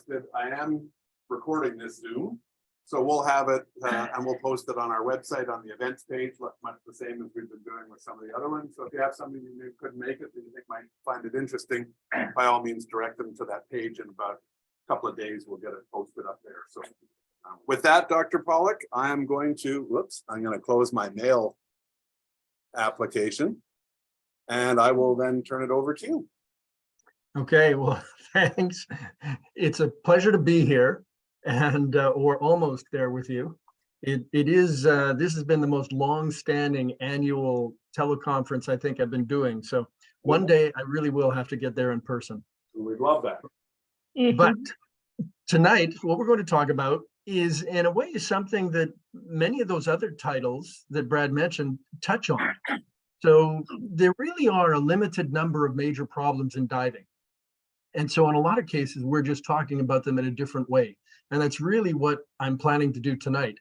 posted. I am recording this Zoom, so we'll have it and we'll post it on our website on the events page, much the same as we've been doing with some of the other ones. So if you have somebody who couldn't make it that you think might find it interesting, by all means direct them to that page. In about a couple of days, we'll get it posted up there. So with that, Dr. Pollock, I'm going to close my mail application and I will then turn it over to you. Okay, well, thanks. It's a pleasure to be here and or almost there with you. It is this has been the most long-standing annual teleconference I think I've been doing. So one day I really will have to get there in person. We'd love that. But tonight, what we're going to talk about is, in a way, something that many of those other titles that Brad mentioned touch on. So there really are a limited number of major problems in diving. And so in a lot of cases, we're just talking about them in a different way. And that's really what I'm planning to do tonight,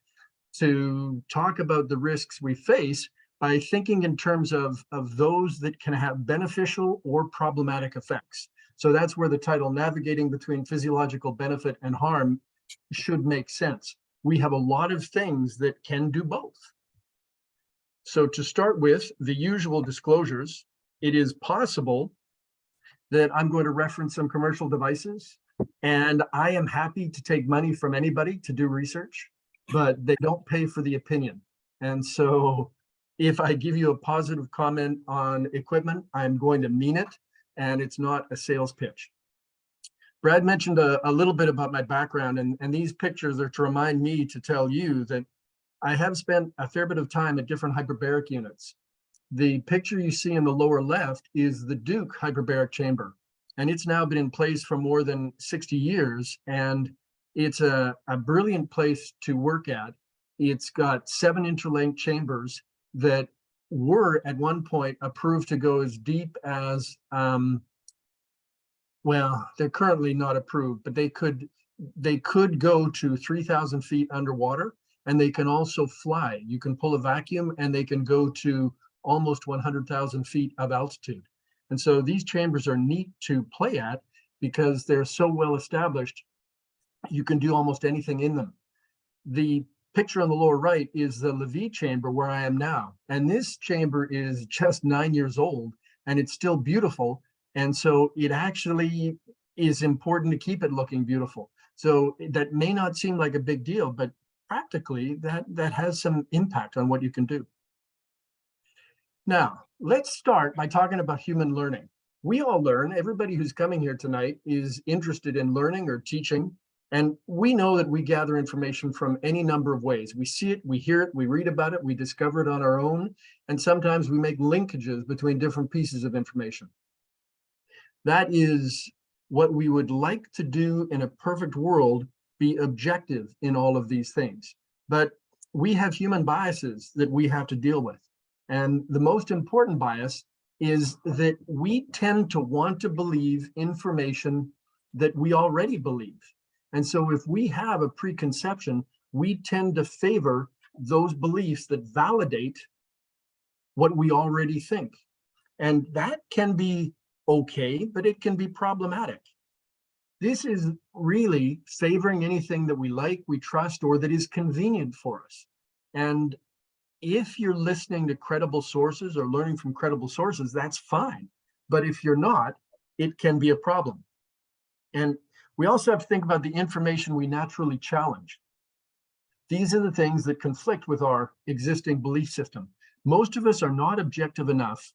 to talk about the risks we face by thinking in terms of those that can have beneficial or problematic effects. So that's where the title, Navigating Between Physiological Benefit and Harm, should make sense. We have a lot of things that can do both. So to start with, the usual disclosures, it is possible that I'm going to reference some commercial devices, and I am happy to take money from anybody to do research, but they don't pay for the opinion. And so if I give you a positive comment on equipment, I'm going to mean it, and it's not a sales pitch. Brad mentioned a little bit about my background, and these pictures are to remind me to tell you that I have spent a fair bit of time at different hyperbaric units. The picture you see in the lower left is the Duke hyperbaric chamber, and it's now been in place for more than 60 years, and it's a brilliant place to work at. It's got 7 interlinked chambers that were at one point approved to go as deep as, well, they're currently not approved, but they could go to 3,000 feet underwater, and they can also fly. You can pull a vacuum and they can go to almost 100,000 feet of altitude. And so these chambers are neat to play at because they're so well established, you can do almost anything in them. The picture on the lower right is the Levy chamber where I am now. And this chamber is just 9 years old and it's still beautiful. And so it actually is important to keep it looking beautiful. So that may not seem like a big deal, but practically that has some impact on what you can do. Now, let's start by talking about human learning. We all learn. Everybody who's coming here tonight is interested in learning or teaching. And we know that we gather information from any number of ways. We see it, we hear it, we read about it, we discover it on our own. And sometimes we make linkages between different pieces of information. That is what we would like to do in a perfect world, be objective in all of these things. But we have human biases that we have to deal with. And the most important bias is that we tend to want to believe information that we already believe. And so if we have a preconception, we tend to favor those beliefs that validate what we already think. And that can be okay, but it can be problematic. This is really favoring anything that we like, we trust, or that is convenient for us. And if you're listening to credible sources or learning from credible sources, that's fine. But if you're not, it can be a problem. And we also have to think about the information we naturally challenge. These are the things that conflict with our existing belief system. Most of us are not objective enough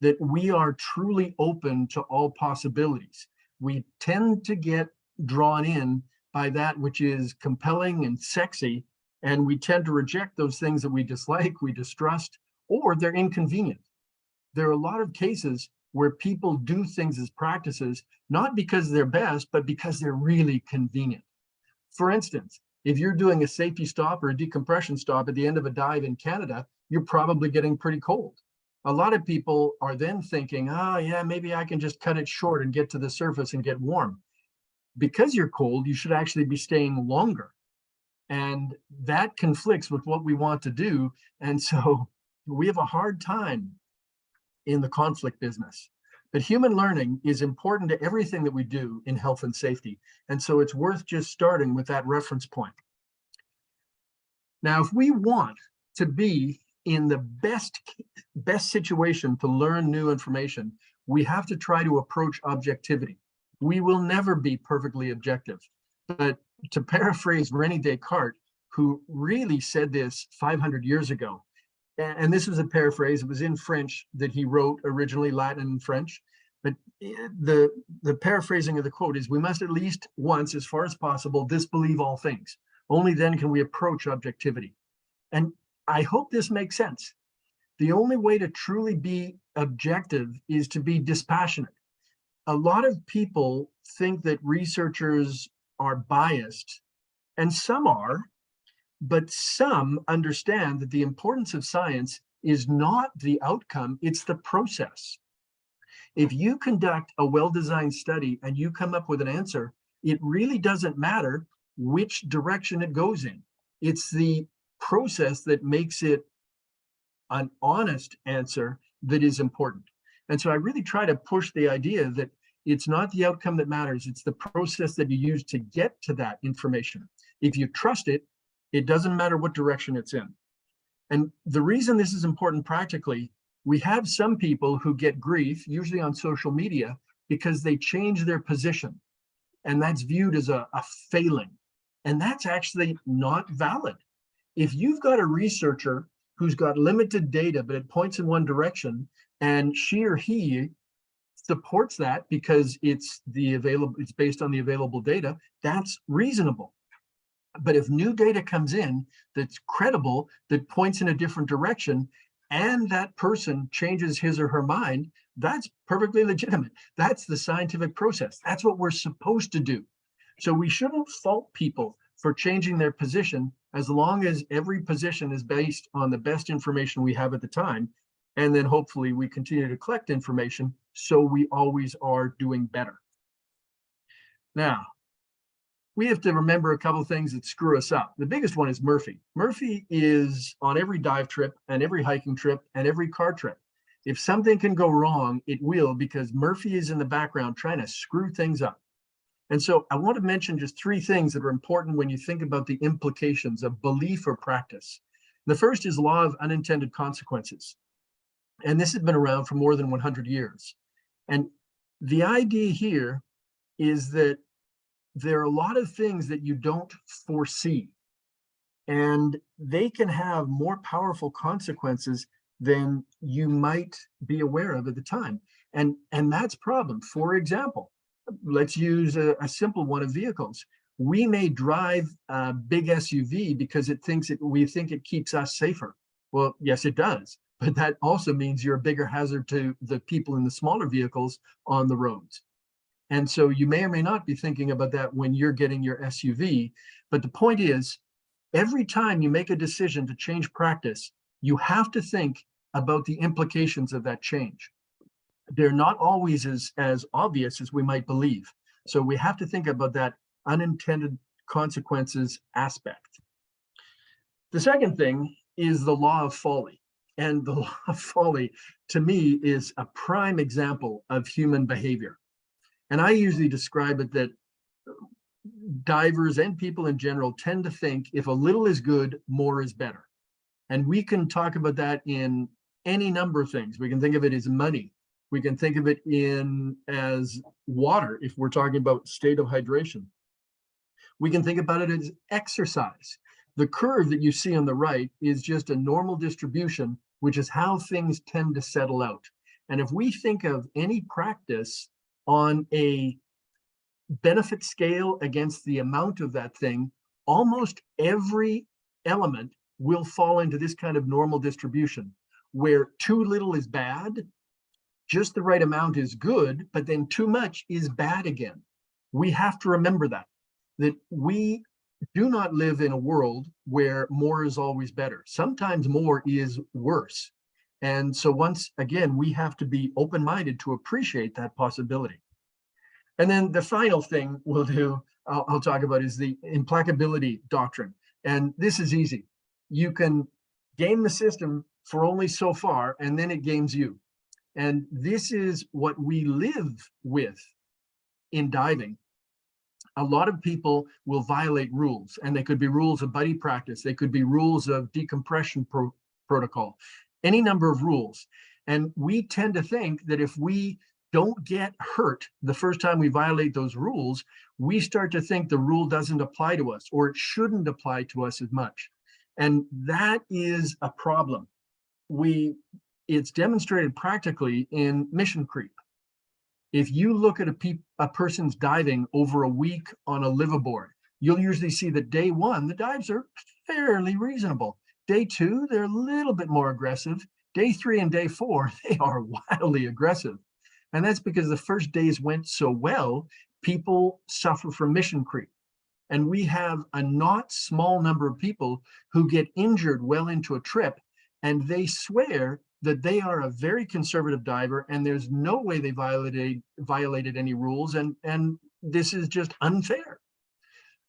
that we are truly open to all possibilities. We tend to get drawn in by that which is compelling and sexy, and we tend to reject those things that we dislike, we distrust, or they're inconvenient. There are a lot of cases where people do things as practices, not because they're best, but because they're really convenient. For instance, if you're doing a safety stop or a decompression stop at the end of a dive in Canada, you're probably getting pretty cold. A lot of people are then thinking, oh yeah, maybe I can just cut it short and get to the surface and get warm. Because you're cold, you should actually be staying longer. And that conflicts with what we want to do. And so we have a hard time in the conflict business. But human learning is important to everything that we do in health and safety. And so it's worth just starting with that reference point. Now, if we want to be in the best situation to learn new information, we have to try to approach objectivity. We will never be perfectly objective. But to paraphrase René Descartes, who really said this 500 years ago, and this was a paraphrase, it was in French that he wrote, originally Latin and French, but the paraphrasing of the quote is, we must at least once, as far as possible, disbelieve all things. Only then can we approach objectivity. And I hope this makes sense. The only way to truly be objective is to be dispassionate. A lot of people think that researchers are biased, and some are, but some understand that the importance of science is not the outcome, it's the process. If you conduct a well-designed study and you come up with an answer, it really doesn't matter which direction it goes in. It's the process that makes it an honest answer that is important. And so I really try to push the idea that it's not the outcome that matters, it's the process that you use to get to that information. If you trust it, it doesn't matter what direction it's in. And the reason this is important practically, we have some people who get grief, usually on social media, because they change their position. And that's viewed as a failing. And that's actually not valid. If you've got a researcher who's got limited data, but it points in one direction, and she or he supports that because it's based on the available data, that's reasonable. But if new data comes in that's credible, that points in a different direction, and that person changes his or her mind, that's perfectly legitimate. That's the scientific process. That's what we're supposed to do. So we shouldn't fault people for changing their position, as long as every position is based on the best information we have at the time. And then hopefully we continue to collect information so we always are doing better. Now, we have to remember a couple of things that screw us up. The biggest one is Murphy. Murphy is on every dive trip and every hiking trip and every car trip. If something can go wrong, it will, because Murphy is in the background trying to screw things up. And so I want to mention just three things that are important when you think about the implications of belief or practice. The first is law of unintended consequences. And this has been around for more than 100 years. And the idea here is that there are a lot of things that you don't foresee, and they can have more powerful consequences than you might be aware of at the time. And that's a problem. For example, let's use a simple one of vehicles. We may drive a big SUV because we think it keeps us safer. Well, yes, it does. But that also means you're a bigger hazard to the people in the smaller vehicles on the roads. And so you may or may not be thinking about that when you're getting your SUV. But the point is, every time you make a decision to change practice, you have to think about the implications of that change. They're not always as obvious as we might believe. So we have to think about that unintended consequences aspect. The second thing is the law of folly. And the law of folly, to me, is a prime example of human behavior. And I usually describe it that divers and people in general tend to think if a little is good, more is better. And we can talk about that in any number of things. We can think of it as money. We can think of it as water, if we're talking about state of hydration. We can think about it as exercise. The curve that you see on the right is just a normal distribution, which is how things tend to settle out. And if we think of any practice on a benefit scale against the amount of that thing, almost every element will fall into this kind of normal distribution, where too little is bad, just the right amount is good, but then too much is bad again. We have to remember that we do not live in a world where more is always better. Sometimes more is worse. And so once again, we have to be open-minded to appreciate that possibility. And then the final thing I'll talk about is the implacability doctrine. And this is easy. You can game the system for only so far, and then it games you. And this is what we live with in diving. A lot of people will violate rules, and they could be rules of buddy practice. They could be rules of decompression protocol, any number of rules. And we tend to think that if we don't get hurt the first time we violate those rules, we start to think the rule doesn't apply to us, or it shouldn't apply to us as much. And that is a problem. It's demonstrated practically in mission creep. If you look at a person's diving over a week on a liveaboard, you'll usually see that day one, the dives are fairly reasonable. Day two, they're a little bit more aggressive. Day three and day four, they are wildly aggressive. And that's because the first days went so well, people suffer from mission creep. And we have a not small number of people who get injured well into a trip, and they swear that they are a very conservative diver and there's no way they violated any rules, and this is just unfair.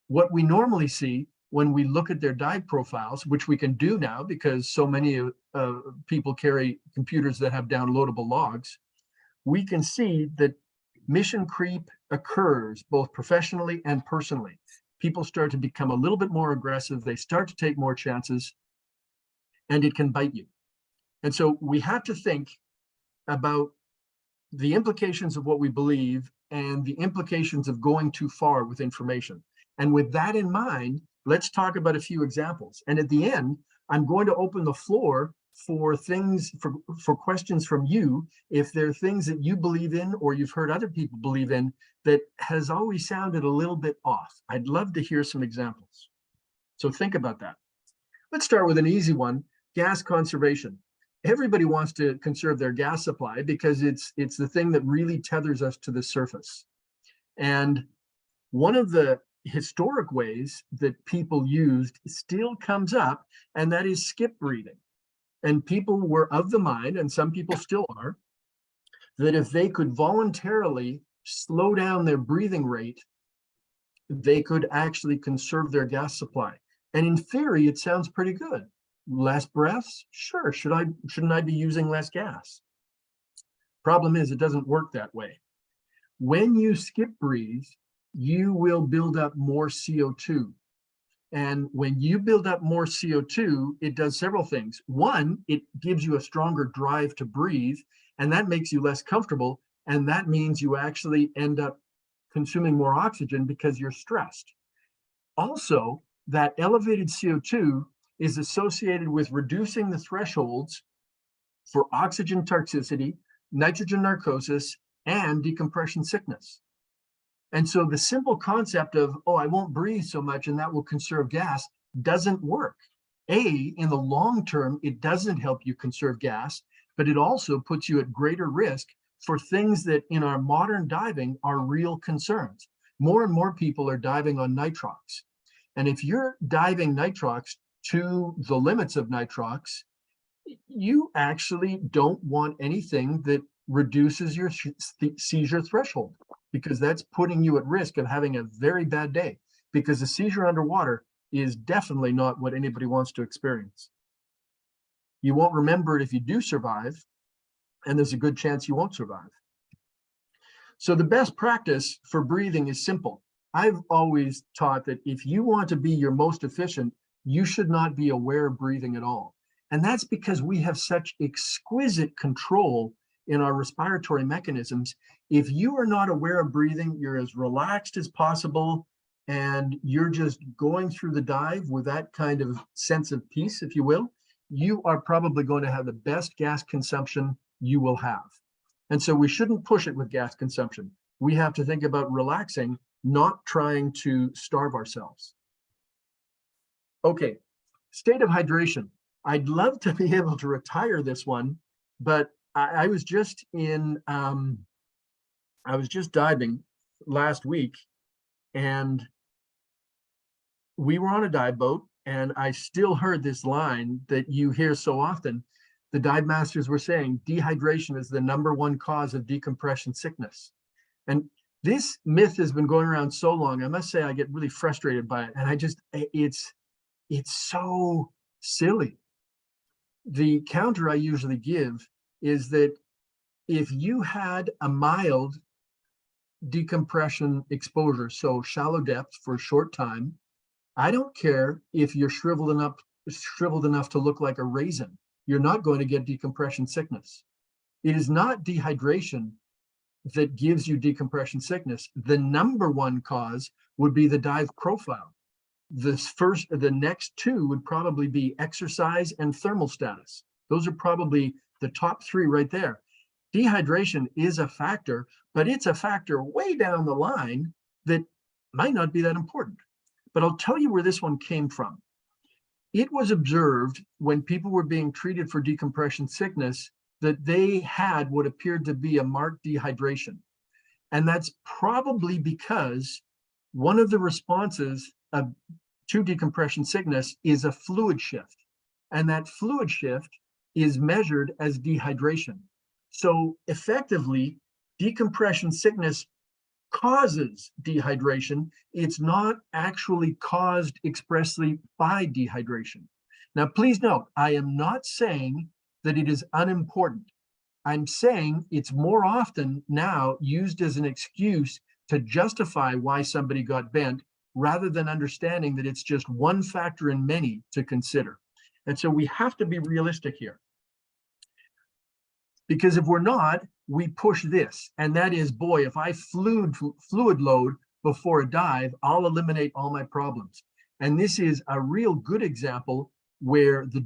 What we normally see when we look at their dive profiles, which we can do now because so many people carry computers that have downloadable logs, we can see that mission creep occurs both professionally and personally. People start to become a little bit more aggressive, they start to take more chances, and it can bite you. And so we have to think about the implications of what we believe and the implications of going too far with information. And with that in mind, let's talk about a few examples. And at the end, I'm going to open the floor for things, for questions from you, if there are things that you believe in or you've heard other people believe in that has always sounded a little bit off. I'd love to hear some examples. So think about that. Let's start with an easy one, gas conservation. Everybody wants to conserve their gas supply because it's the thing that really tethers us to the surface. And one of the historic ways that people used still comes up, and that is skip breathing. And people were of the mind, and some people still are, that if they could voluntarily slow down their breathing rate, they could actually conserve their gas supply. And in theory, it sounds pretty good. Less breaths? Sure, shouldn't I be using less gas? Problem is, it doesn't work that way. When you skip breathe, you will build up more CO2. And when you build up more CO2, it does several things. One, it gives you a stronger drive to breathe, and that makes you less comfortable. And that means you actually end up consuming more oxygen because you're stressed. Also, that elevated CO2 is associated with reducing the thresholds for oxygen toxicity, nitrogen narcosis, and decompression sickness. And so the simple concept of, oh, I won't breathe so much and that will conserve gas doesn't work. In the long term, it doesn't help you conserve gas, but it also puts you at greater risk for things that in our modern diving are real concerns. More and more people are diving on nitrox. And if you're diving nitrox to the limits of nitrox, you actually don't want anything that reduces your seizure threshold, because that's putting you at risk of having a very bad day, because a seizure underwater is definitely not what anybody wants to experience. You won't remember it if you do survive, and there's a good chance you won't survive. So the best practice for breathing is simple. I've always taught that if you want to be your most efficient, you should not be aware of breathing at all. And that's because we have such exquisite control in our respiratory mechanisms. If you are not aware of breathing, you're as relaxed as possible, and you're just going through the dive with that kind of sense of peace, if you will, you are probably going to have the best gas consumption you will have. And so we shouldn't push it with gas consumption. We have to think about relaxing, not trying to starve ourselves. Okay, state of hydration. I'd love to be able to retire this one, but I was just in, I was just diving last week, and we were on a dive boat, and I still heard this line that you hear so often. The dive masters were saying dehydration is the #1 cause of decompression sickness. And this myth has been going around so long, I must say I get really frustrated by it. And it's so silly. The counter I usually give is that if you had a mild decompression exposure, so shallow depth for a short time, I don't care if you're shriveled enough to look like a raisin, you're not going to get decompression sickness. It is not dehydration that gives you decompression sickness. The number one cause would be the dive profile. The next two would probably be exercise and thermal status. Those are probably the top three right there. Dehydration is a factor, but it's a factor way down the line that might not be that important. But I'll tell you where this one came from. It was observed when people were being treated for decompression sickness that they had what appeared to be a marked dehydration. And that's probably because one of the responses to decompression sickness is a fluid shift. And that fluid shift is measured as dehydration. So effectively, decompression sickness causes dehydration. It's not actually caused expressly by dehydration. Now, please note, I am not saying that it is unimportant. I'm saying it's more often now used as an excuse to justify why somebody got bent, rather than understanding that it's just one factor in many to consider. And so we have to be realistic here. Because if we're not, we push this, and that is, boy, if I fluid load before a dive, I'll eliminate all my problems. And this is a real good example where the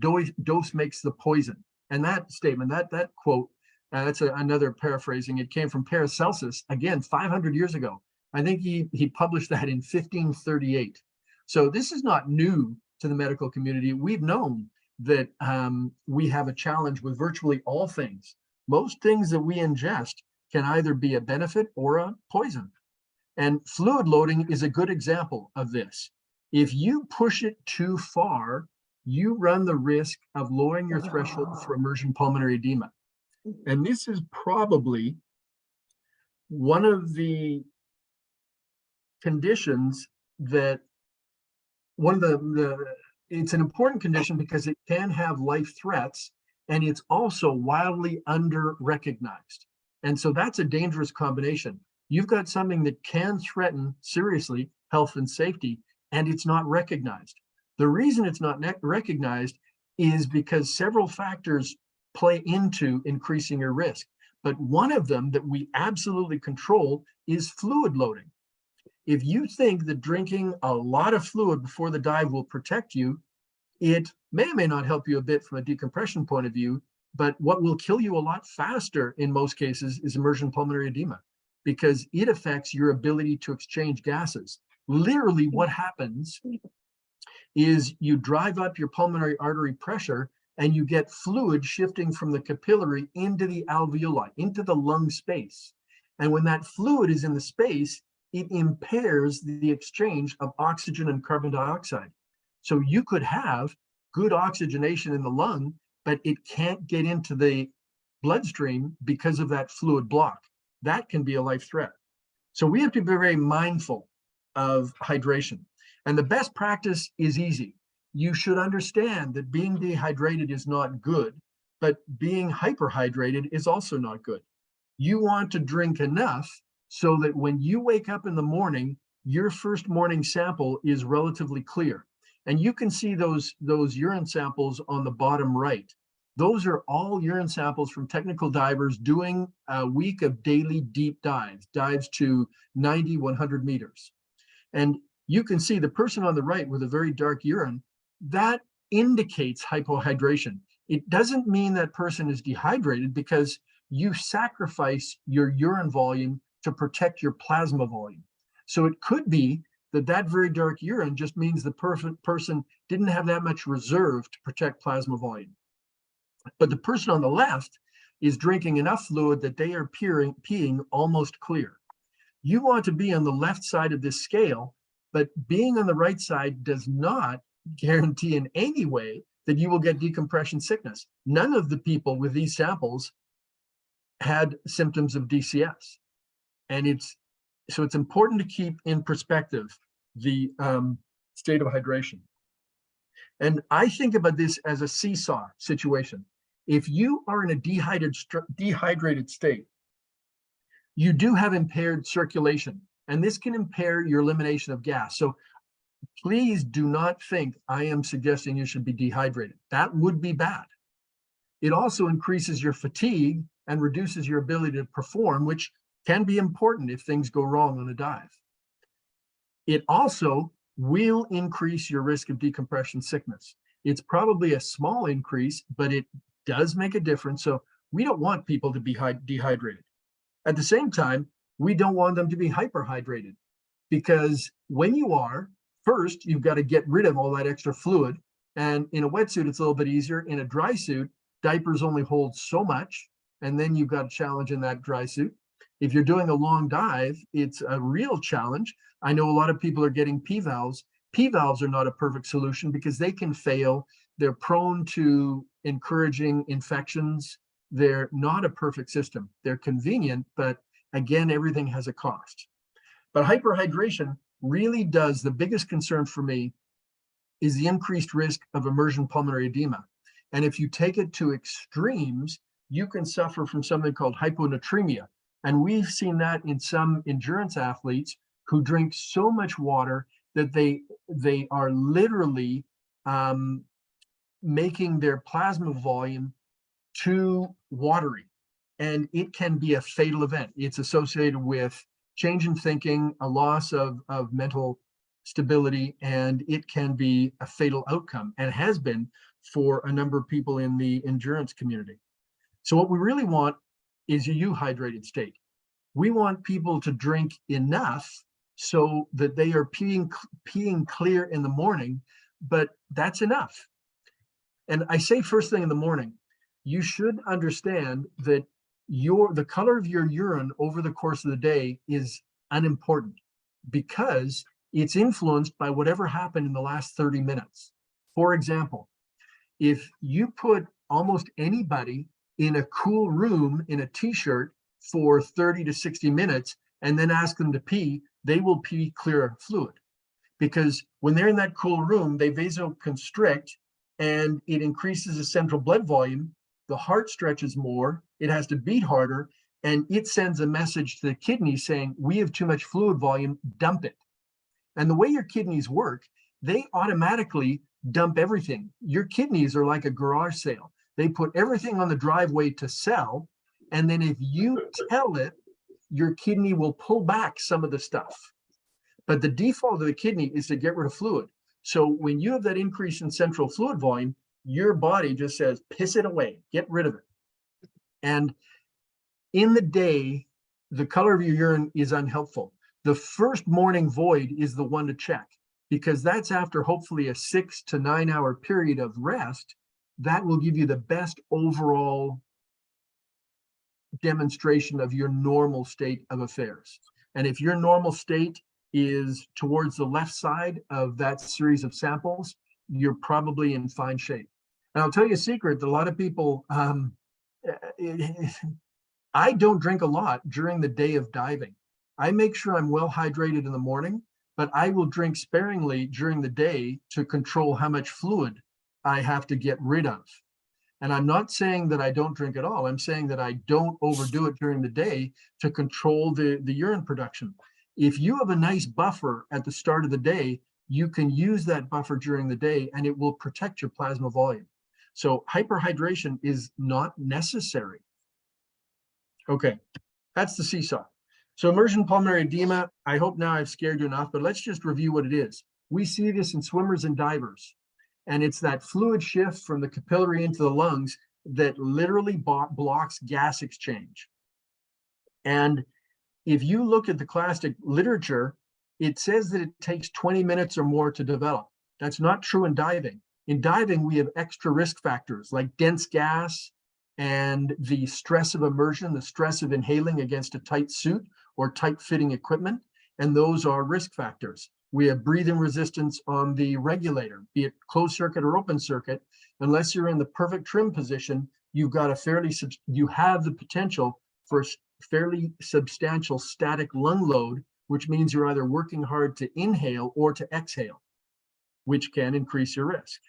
dose makes the poison. And that statement, that quote, that's another paraphrasing. It came from Paracelsus, again, 500 years ago. I think he published that in 1538. So this is not new to the medical community. We've known that we have a challenge with virtually all things. Most things that we ingest can either be a benefit or a poison. And fluid loading is a good example of this. If you push it too far, you run the risk of lowering your threshold for immersion pulmonary edema. And this is probably one of the conditions that it's an important condition because it can have life threats, and it's also wildly under-recognized. And so that's a dangerous combination. You've got something that can threaten seriously health and safety, and it's not recognized. The reason it's not recognized is because several factors play into increasing your risk. But one of them that we absolutely control is fluid loading. If you think that drinking a lot of fluid before the dive will protect you, it may or may not help you a bit from a decompression point of view, but what will kill you a lot faster in most cases is immersion pulmonary edema, because it affects your ability to exchange gases. Literally what happens is you drive up your pulmonary artery pressure and you get fluid shifting from the capillary into the alveoli, into the lung space. And when that fluid is in the space, it impairs the exchange of oxygen and carbon dioxide. So you could have good oxygenation in the lung, but it can't get into the bloodstream because of that fluid block. That can be a life threat. So we have to be very mindful of hydration. And the best practice is easy. You should understand that being dehydrated is not good, but being hyperhydrated is also not good. You want to drink enough so that when you wake up in the morning, your first morning sample is relatively clear. And you can see those urine samples on the bottom right. Those are all urine samples from technical divers doing a week of daily deep dives to 90, 100 meters. And you can see the person on the right with a very dark urine, that indicates hypohydration. It doesn't mean that person is dehydrated, because you sacrifice your urine volume to protect your plasma volume. So it could be that very dark urine just means the person didn't have that much reserve to protect plasma volume. But the person on the left is drinking enough fluid that they are peeing almost clear. You want to be on the left side of this scale, but being on the right side does not guarantee in any way that you will get decompression sickness. None of the people with these samples had symptoms of DCS. And it's important to keep in perspective the state of hydration. And I think about this as a seesaw situation. If you are in a dehydrated state, you do have impaired circulation, and this can impair your elimination of gas. So please do not think I am suggesting you should be dehydrated. That would be bad. It also increases your fatigue and reduces your ability to perform, which can be important if things go wrong on a dive. It also will increase your risk of decompression sickness. It's probably a small increase, but it does make a difference. So we don't want people to be dehydrated. At the same time, we don't want them to be hyperhydrated, because when you are, first, you've got to get rid of all that extra fluid. And in a wetsuit, it's a little bit easier. In a dry suit, diapers only hold so much, and then you've got a challenge in that dry suit. If you're doing a long dive, it's a real challenge. I know a lot of people are getting P-valves. P-valves are not a perfect solution because they can fail. They're prone to encouraging infections. They're not a perfect system. They're convenient, but again, everything has a cost. But hyperhydration really does, the biggest concern for me is the increased risk of immersion pulmonary edema. And if you take it to extremes, you can suffer from something called hyponatremia. And we've seen that in some endurance athletes who drink so much water that they are literally making their plasma volume too watery. And it can be a fatal event. It's associated with change in thinking, a loss of mental stability, and it can be a fatal outcome, and has been for a number of people in the endurance community. So what we really want is a euhydrated state. We want people to drink enough so that they are peeing clear in the morning, but that's enough. And I say first thing in the morning, you should understand that the color of your urine over the course of the day is unimportant, because it's influenced by whatever happened in the last 30 minutes. For example, if you put almost anybody in a cool room in a t-shirt for 30 to 60 minutes and then ask them to pee, they will pee clear fluid, because when they're in that cool room, they vasoconstrict and it increases the central blood volume. The heart stretches more, it has to beat harder, and it sends a message to the kidneys saying, we have too much fluid volume, dump it. And the way your kidneys work, they automatically dump everything. Your kidneys are like a garage sale. They put everything on the driveway to sell, and then if you tell it, your kidney will pull back some of the stuff. But the default of the kidney is to get rid of fluid. So when you have that increase in central fluid volume, your body just says, piss it away, get rid of it. And in the day, the color of your urine is unhelpful. The first morning void is the one to check, because that's after hopefully a 6 to 9 hour period of rest. That will give you the best overall demonstration of your normal state of affairs. And if your normal state is towards the left side of that series of samples, you're probably in fine shape. And I'll tell you a secret that a lot of people, I don't drink a lot during the day of diving. I make sure I'm well hydrated in the morning, but I will drink sparingly during the day to control how much fluid I have to get rid of. And I'm not saying that I don't drink at all. I'm saying that I don't overdo it during the day to control the urine production. If you have a nice buffer at the start of the day, you can use that buffer during the day and it will protect your plasma volume. So hyperhydration is not necessary. Okay, that's the seesaw. So immersion pulmonary edema, I hope now I've scared you enough, but let's just review what it is. We see this in swimmers and divers, and it's that fluid shift from the capillary into the lungs that literally blocks gas exchange. And if you look at the classic literature, it says that it takes 20 minutes or more to develop. That's not true in diving. In diving, we have extra risk factors like dense gas and the stress of immersion, the stress of inhaling against a tight suit or tight fitting equipment, and those are risk factors. We have breathing resistance on the regulator, be it closed circuit or open circuit. Unless you're in the perfect trim position, you have the potential for fairly substantial static lung load, which means you're either working hard to inhale or to exhale, which can increase your risk.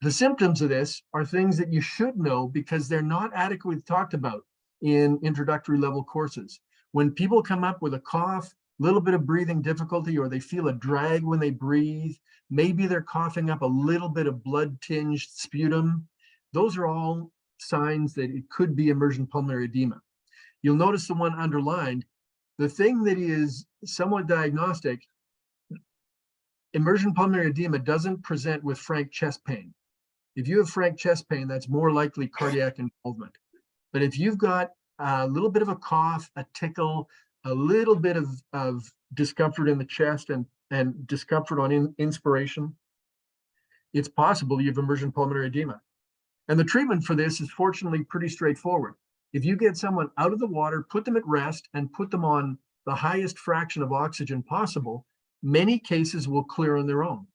The symptoms of this are things that you should know because they're not adequately talked about in introductory level courses. When people come up with a cough, little bit of breathing difficulty, or they feel a drag when they breathe, maybe they're coughing up a little bit of blood-tinged sputum, those are all signs that it could be emergent pulmonary edema. You'll notice the one underlined. The thing that is somewhat diagnostic, emergent pulmonary edema doesn't present with frank chest pain. If you have frank chest pain, that's more likely cardiac involvement. But if you've got a little bit of a cough, a tickle, a little bit of discomfort in the chest and discomfort on inspiration, it's possible you have emergent pulmonary edema. And the treatment for this is fortunately pretty straightforward. If you get someone out of the water, put them at rest, and put them on the highest fraction of oxygen possible, many cases will clear on their own.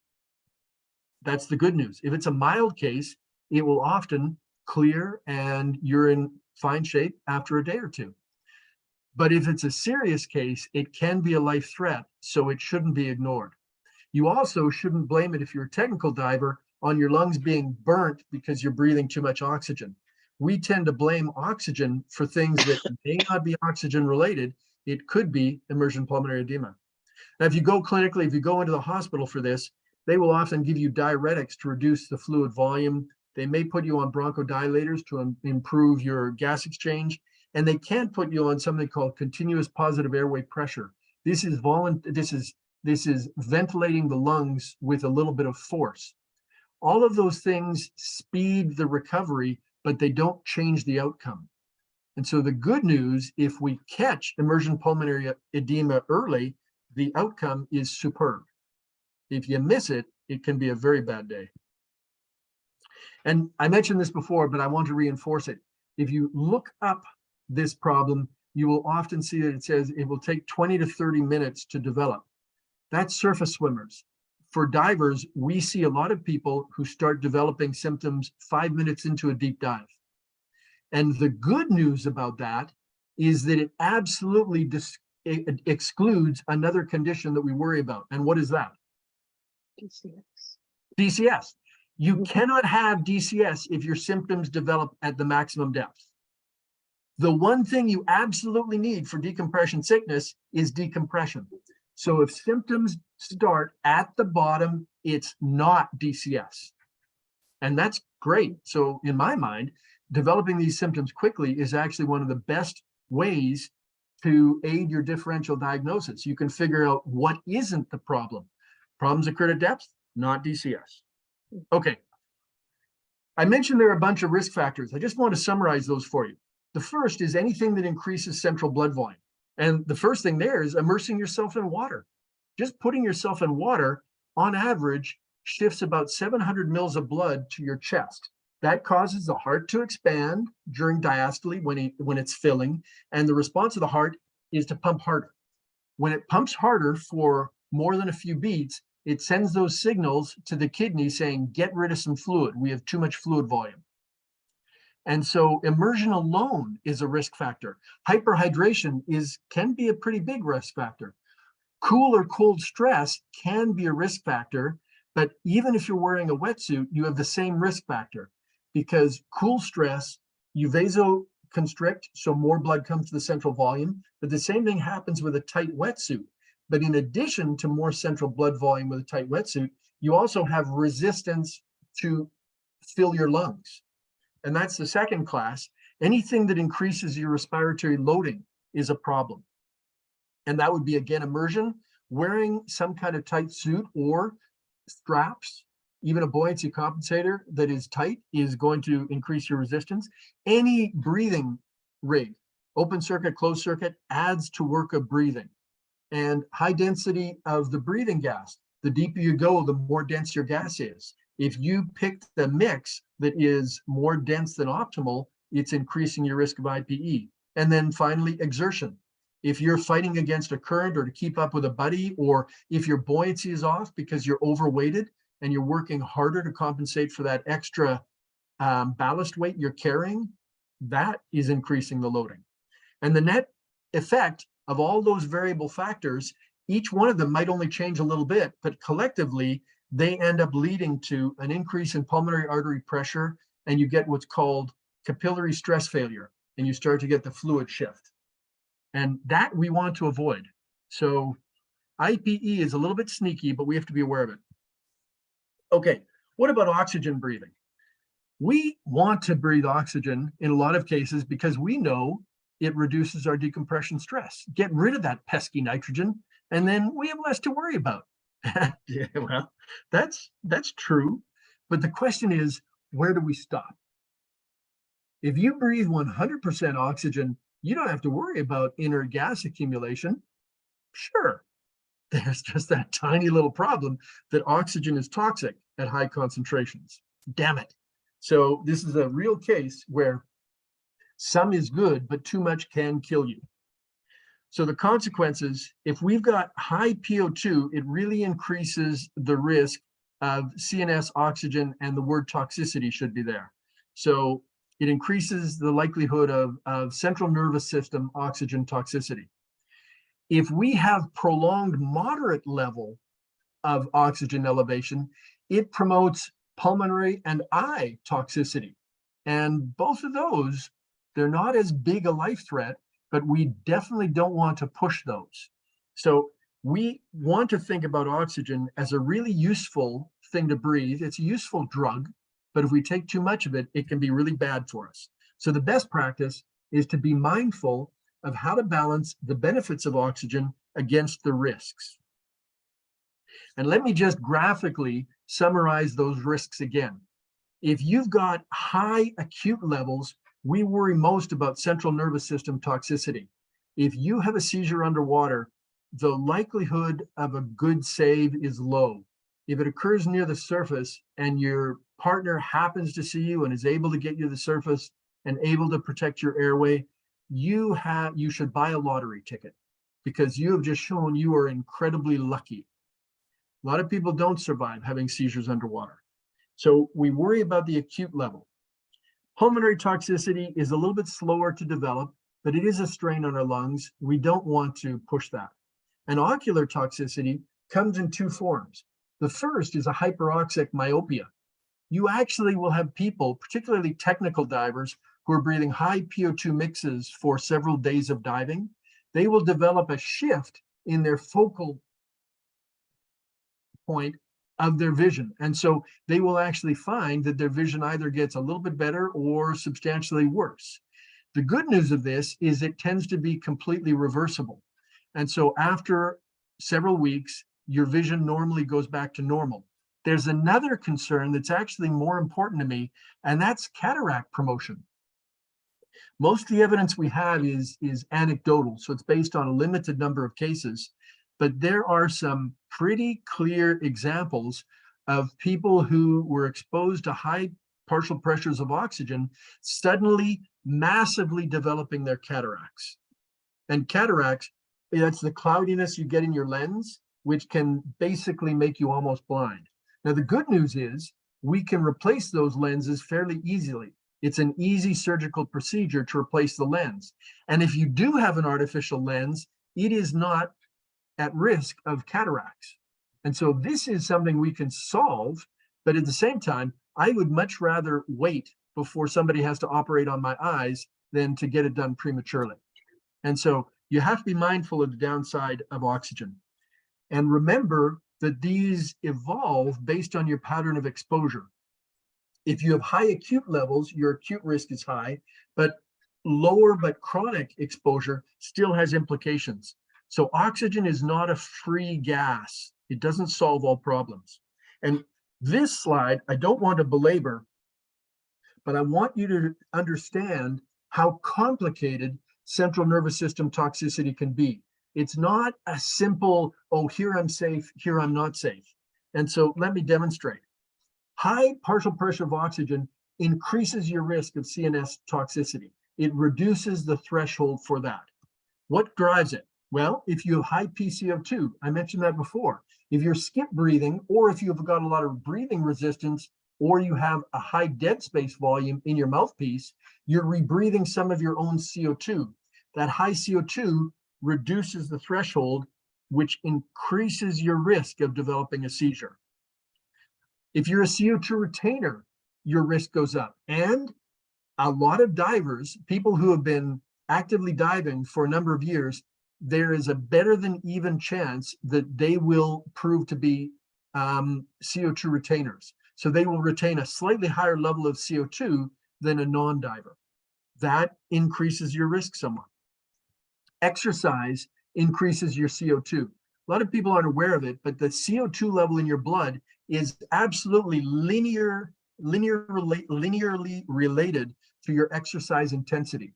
That's the good news. If it's a mild case, it will often clear and you're in fine shape after a day or two. But if it's a serious case, it can be a life threat, so it shouldn't be ignored. You also shouldn't blame it, if you're a technical diver, on your lungs being burnt because you're breathing too much oxygen. We tend to blame oxygen for things that may not be oxygen related. It could be emergent pulmonary edema. Now, if you go clinically, if you go into the hospital for this, they will often give you diuretics to reduce the fluid volume. They may put you on bronchodilators to improve your gas exchange, and they can put you on something called continuous positive airway pressure. This is ventilating the lungs with a little bit of force. All of those things speed the recovery, but they don't change the outcome. And so the good news, if we catch emergent pulmonary edema early, the outcome is superb. If you miss it, it can be a very bad day. And I mentioned this before, but I want to reinforce it. If you look up this problem, you will often see that it says it will take 20 to 30 minutes to develop. That's surface swimmers. For divers, we see a lot of people who start developing symptoms 5 minutes into a deep dive. And the good news about that is that it absolutely excludes another condition that we worry about. And what is that? DCS. DCS. You cannot have DCS if your symptoms develop at the maximum depth. The one thing you absolutely need for decompression sickness is decompression. So if symptoms start at the bottom, it's not DCS. And that's great. So in my mind, developing these symptoms quickly is actually one of the best ways to aid your differential diagnosis. You can figure out what isn't the problem. Problems occurred at depth, not DCS. Okay. I mentioned there are a bunch of risk factors. I just want to summarize those for you. The first is anything that increases central blood volume. And the first thing there is immersing yourself in water. Just putting yourself in water, on average, shifts about 700 mils of blood to your chest. That causes the heart to expand during diastole when it's filling, and the response of the heart is to pump harder. When it pumps harder for more than a few beats, it sends those signals to the kidney saying, get rid of some fluid. We have too much fluid volume. And so immersion alone is a risk factor. Hyperhydration can be a pretty big risk factor. Cool or cold stress can be a risk factor, but even if you're wearing a wetsuit, you have the same risk factor, because cool stress, you vasoconstrict, so more blood comes to the central volume, but the same thing happens with a tight wetsuit. But in addition to more central blood volume with a tight wetsuit, you also have resistance to fill your lungs. And that's the second class. Anything that increases your respiratory loading is a problem. And that would be, again, immersion, wearing some kind of tight suit or straps. Even a buoyancy compensator that is tight is going to increase your resistance. Any breathing rig, open circuit, closed circuit, adds to work of breathing. And high density of the breathing gas. The deeper you go, the more dense your gas is. If you pick the mix that is more dense than optimal, it's increasing your risk of IPE. And then finally, exertion. If you're fighting against a current or to keep up with a buddy, or if your buoyancy is off because you're overweighted and you're working harder to compensate for that extra ballast weight you're carrying, that is increasing the loading. And the net effect of all those variable factors, each one of them might only change a little bit, but collectively, they end up leading to an increase in pulmonary artery pressure, and you get what's called capillary stress failure, and you start to get the fluid shift. And that we want to avoid. So IPE is a little bit sneaky, but we have to be aware of it. Okay, what about oxygen breathing? We want to breathe oxygen in a lot of cases because we know it reduces our decompression stress. Get rid of that pesky nitrogen, and then we have less to worry about. Yeah, well, that's true. But the question is, where do we stop? If you breathe 100% oxygen, you don't have to worry about inert gas accumulation. Sure, there's just that tiny little problem that oxygen is toxic at high concentrations. Damn it. So this is a real case where some is good, but too much can kill you. So the consequences, if we've got high PO2, it really increases the risk of CNS oxygen, and the word toxicity should be there. So it increases the likelihood of central nervous system oxygen toxicity. If we have prolonged moderate level of oxygen elevation, it promotes pulmonary and eye toxicity. And both of those, they're not as big a life threat, but we definitely don't want to push those. So we want to think about oxygen as a really useful thing to breathe. It's a useful drug, but if we take too much of it, it can be really bad for us. So the best practice is to be mindful of how to balance the benefits of oxygen against the risks. And let me just graphically summarize those risks again. If you've got high acute levels, we worry most about central nervous system toxicity. If you have a seizure underwater, the likelihood of a good save is low. If it occurs near the surface and your partner happens to see you and is able to get you to the surface and able to protect your airway, you should buy a lottery ticket, because you have just shown you are incredibly lucky. A lot of people don't survive having seizures underwater. So we worry about the acute level. Pulmonary toxicity is a little bit slower to develop, but it is a strain on our lungs. We don't want to push that. And ocular toxicity comes in two forms. The first is a hyperoxic myopia. You actually will have people, particularly technical divers, who are breathing high PO2 mixes for several days of diving. They will develop a shift in their focal point of their vision. And so they will actually find that their vision either gets a little bit better or substantially worse. The good news of this is it tends to be completely reversible. And so after several weeks, your vision normally goes back to normal. There's another concern that's actually more important to me, and that's cataract promotion. Most of the evidence we have is anecdotal, so it's based on a limited number of cases. But there are some pretty clear examples of people who were exposed to high partial pressures of oxygen, suddenly massively developing their cataracts. And cataracts, that's the cloudiness you get in your lens, which can basically make you almost blind. Now, the good news is we can replace those lenses fairly easily. It's an easy surgical procedure to replace the lens. And if you do have an artificial lens, it is not at risk of cataracts. And so this is something we can solve, but at the same time, I would much rather wait before somebody has to operate on my eyes than to get it done prematurely. And so you have to be mindful of the downside of oxygen. And remember that these evolve based on your pattern of exposure. If you have high acute levels, your acute risk is high, but lower but chronic exposure still has implications. So oxygen is not a free gas. It doesn't solve all problems. And this slide, I don't want to belabor, but I want you to understand how complicated central nervous system toxicity can be. It's not a simple, oh, here I'm safe, here I'm not safe. And so let me demonstrate. High partial pressure of oxygen increases your risk of CNS toxicity. It reduces the threshold for that. What drives it? Well, if you have high PCO2, I mentioned that before. If you're skip breathing, or if you've got a lot of breathing resistance, or you have a high dead space volume in your mouthpiece, you're rebreathing some of your own CO2. That high CO2 reduces the threshold, which increases your risk of developing a seizure. If you're a CO2 retainer, your risk goes up. And a lot of divers, people who have been actively diving for a number of years, there is a better than even chance that they will prove to be CO2 retainers. So they will retain a slightly higher level of CO2 than a non-diver. That increases your risk somewhat. Exercise increases your CO2. A lot of people aren't aware of it, but the CO2 level in your blood is absolutely linearly related to your exercise intensity.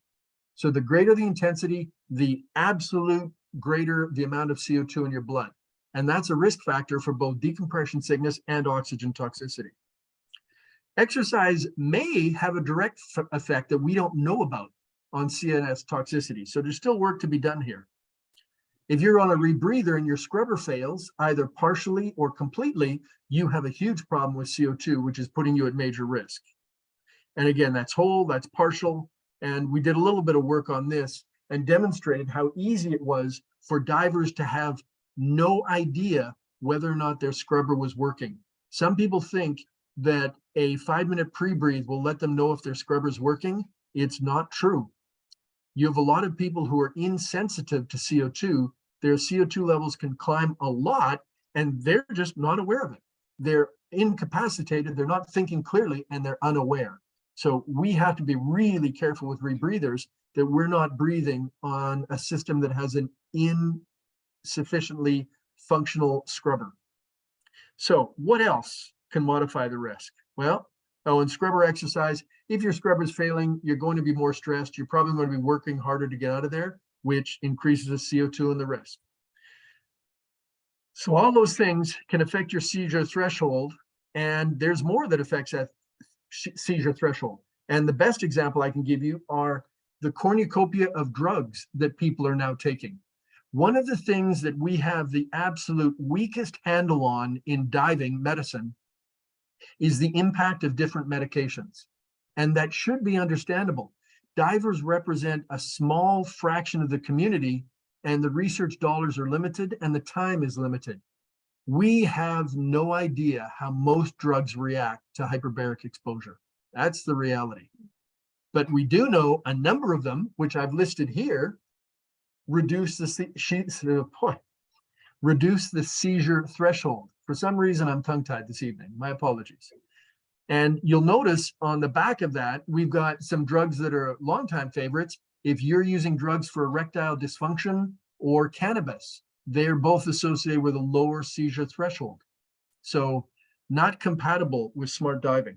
So the greater the intensity, the absolute greater the amount of CO2 in your blood. And that's a risk factor for both decompression sickness and oxygen toxicity. Exercise may have a direct effect that we don't know about on CNS toxicity. So there's still work to be done here. If you're on a rebreather and your scrubber fails, either partially or completely, you have a huge problem with CO2, which is putting you at major risk. And again, that's whole, that's partial. And we did a little bit of work on this and demonstrated how easy it was for divers to have no idea whether or not their scrubber was working. Some people think that a 5-minute pre-breathe will let them know if their scrubber is working. It's not true. You have a lot of people who are insensitive to CO2. Their CO2 levels can climb a lot and they're just not aware of it. They're incapacitated, they're not thinking clearly, and they're unaware. So we have to be really careful with rebreathers that we're not breathing on a system that has an insufficiently functional scrubber. So what else can modify the risk? Well, in scrubber exercise, if your scrubber is failing, you're going to be more stressed. You're probably going to be working harder to get out of there, which increases the CO2 and the risk. So all those things can affect your seizure threshold, and there's more that affects that seizure threshold. And the best example I can give you are the cornucopia of drugs that people are now taking. One of the things that we have the absolute weakest handle on in diving medicine is the impact of different medications. And that should be understandable. Divers represent a small fraction of the community, and the research dollars are limited and the time is limited. We have no idea how most drugs react to hyperbaric exposure. That's the reality. But we do know a number of them, which I've listed here, reduce the seizure threshold. For some reason, I'm tongue-tied this evening. My apologies. And you'll notice on the back of that, we've got some drugs that are longtime favorites. If you're using drugs for erectile dysfunction or cannabis, they're both associated with a lower seizure threshold. So not compatible with smart diving.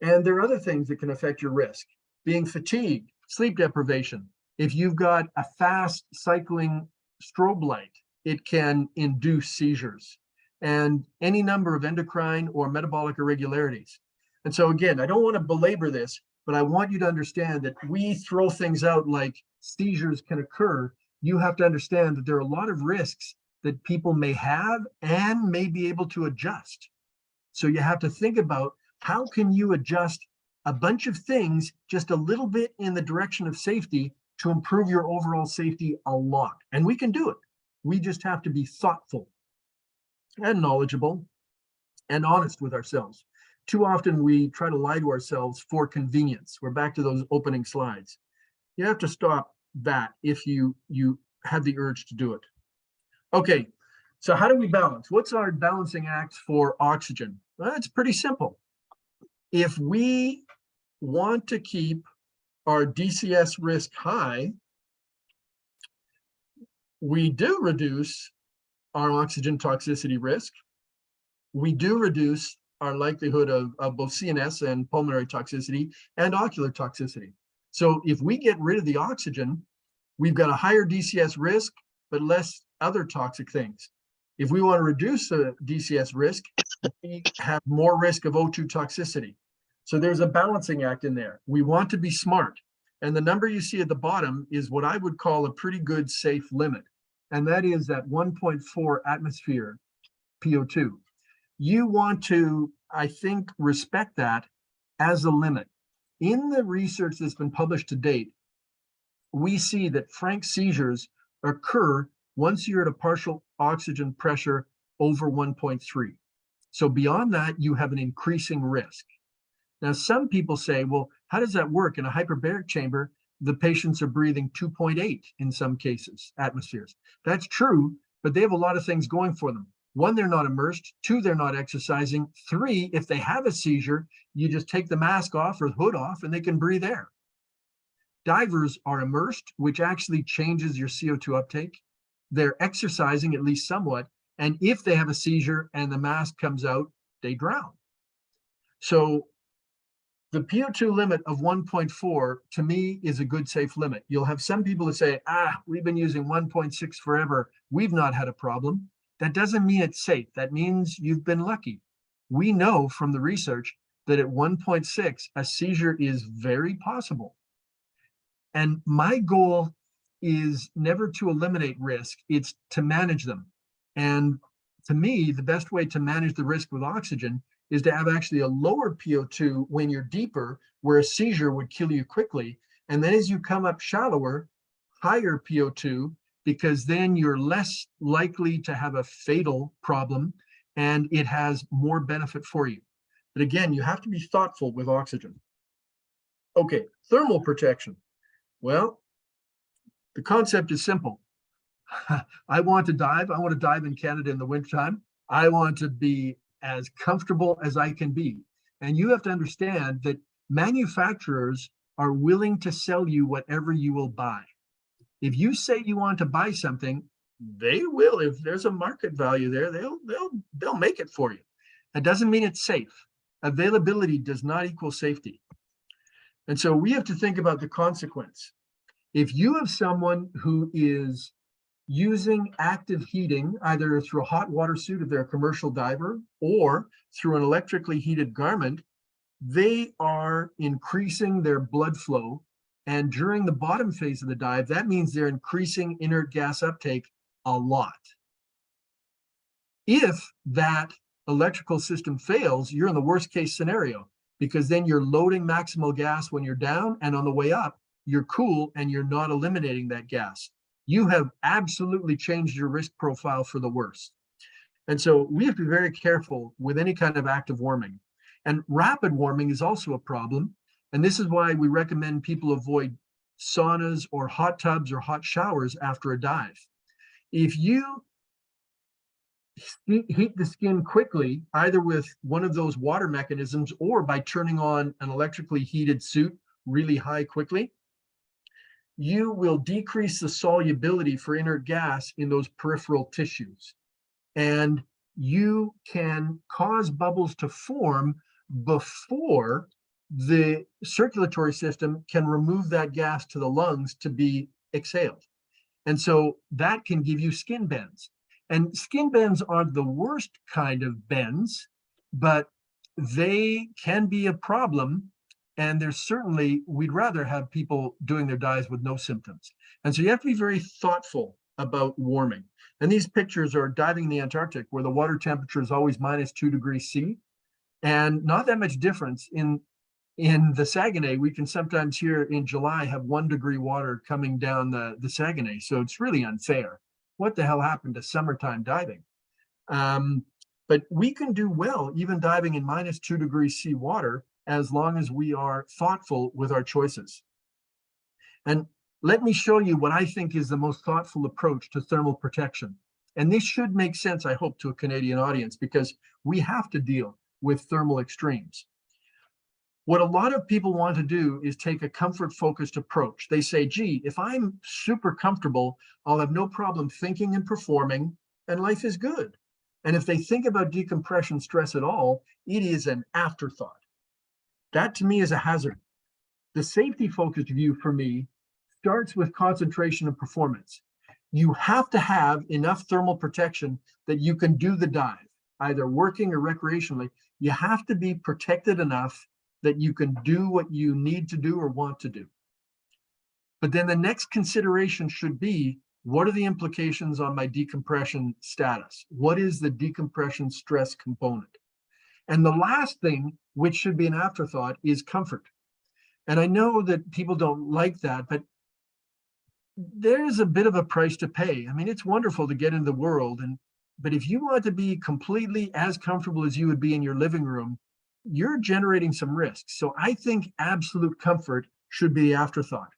And there are other things that can affect your risk. Being fatigued, sleep deprivation. If you've got a fast cycling strobe light, it can induce seizures, and any number of endocrine or metabolic irregularities. And so again, I don't want to belabor this, but I want you to understand that we throw things out like seizures can occur. You have to understand that there are a lot of risks that people may have and may be able to adjust. So you have to think about how can you adjust a bunch of things just a little bit in the direction of safety to improve your overall safety a lot. And we can do it. We just have to be thoughtful and knowledgeable and honest with ourselves. Too often we try to lie to ourselves for convenience. We're back to those opening slides. You have to stop that if you have the urge to do it. Okay, so how do we balance? What's our balancing act for oxygen? Well, it's pretty simple. If we want to keep our DCS risk high, we do reduce our oxygen toxicity risk. We do reduce our likelihood of both CNS and pulmonary toxicity and ocular toxicity. So if we get rid of the oxygen, we've got a higher DCS risk, but less other toxic things. If we want to reduce the DCS risk, we have more risk of O2 toxicity. So there's a balancing act in there. We want to be smart. And the number you see at the bottom is what I would call a pretty good safe limit. And that is that 1.4 atmosphere PO2. You want to, I think, respect that as a limit. In the research that's been published to date, we see that frank seizures occur once you're at a partial oxygen pressure over 1.3. So beyond that, you have an increasing risk. Now, some people say, well, how does that work? In a hyperbaric chamber, the patients are breathing 2.8 in some cases, atmospheres. That's true, but they have a lot of things going for them. One, they're not immersed. Two, they're not exercising. Three, if they have a seizure, you just take the mask off or the hood off and they can breathe air. Divers are immersed, which actually changes your CO2 uptake. They're exercising at least somewhat. And if they have a seizure and the mask comes out, they drown. So the PO2 limit of 1.4 to me is a good safe limit. You'll have some people who say, we've been using 1.6 forever. We've not had a problem. That doesn't mean it's safe. That means you've been lucky. We know from the research that at 1.6, a seizure is very possible. And my goal is never to eliminate risk, it's to manage them. And to me, the best way to manage the risk with oxygen is to have actually a lower PO2 when you're deeper, where a seizure would kill you quickly. And then as you come up shallower, higher PO2, because then you're less likely to have a fatal problem and it has more benefit for you. But again, you have to be thoughtful with oxygen. Okay, thermal protection. Well, the concept is simple. I want to dive. I want to dive in Canada in the wintertime. I want to be as comfortable as I can be. And you have to understand that manufacturers are willing to sell you whatever you will buy. If you say you want to buy something, they will. If there's a market value there, they'll make it for you. That doesn't mean it's safe. Availability does not equal safety. And so we have to think about the consequence. If you have someone who is using active heating, either through a hot water suit if they're a commercial diver or through an electrically heated garment, they are increasing their blood flow. And during the bottom phase of the dive, that means they're increasing inert gas uptake a lot. If that electrical system fails, you're in the worst case scenario, because then you're loading maximal gas when you're down, and on the way up, you're cool and you're not eliminating that gas. You have absolutely changed your risk profile for the worst. And so we have to be very careful with any kind of active warming. And rapid warming is also a problem. And this is why we recommend people avoid saunas or hot tubs or hot showers after a dive. If you heat the skin quickly, either with one of those water mechanisms or by turning on an electrically heated suit really high quickly, you will decrease the solubility for inert gas in those peripheral tissues. And you can cause bubbles to form before the circulatory system can remove that gas to the lungs to be exhaled. And so that can give you skin bends. And skin bends aren't the worst kind of bends, but they can be a problem. And there's certainly, we'd rather have people doing their dives with no symptoms. And so you have to be very thoughtful about warming. And these pictures are diving in the Antarctic, where the water temperature is always -2 degrees C. And not that much difference in the Saguenay. We can sometimes here in July have 1 degree water coming down the Saguenay. So it's really unfair. What the hell happened to summertime diving? But we can do well even diving in -2 degrees C water, as long as we are thoughtful with our choices. And let me show you what I think is the most thoughtful approach to thermal protection. And this should make sense, I hope, to a Canadian audience, because we have to deal with thermal extremes. What a lot of people want to do is take a comfort-focused approach. They say, gee, if I'm super comfortable, I'll have no problem thinking and performing, and life is good. And if they think about decompression stress at all, it is an afterthought. That to me is a hazard. The safety-focused view for me starts with concentration and performance. You have to have enough thermal protection that you can do the dive, either working or recreationally. You have to be protected enough that you can do what you need to do or want to do. But then the next consideration should be, what are the implications on my decompression status? What is the decompression stress component? And the last thing, which should be an afterthought, is comfort. And I know that people don't like that, but there's a bit of a price to pay. I mean, it's wonderful to get into the world, and But if you want to be completely as comfortable as you would be in your living room, you're generating some risks. So I think absolute comfort should be the afterthought.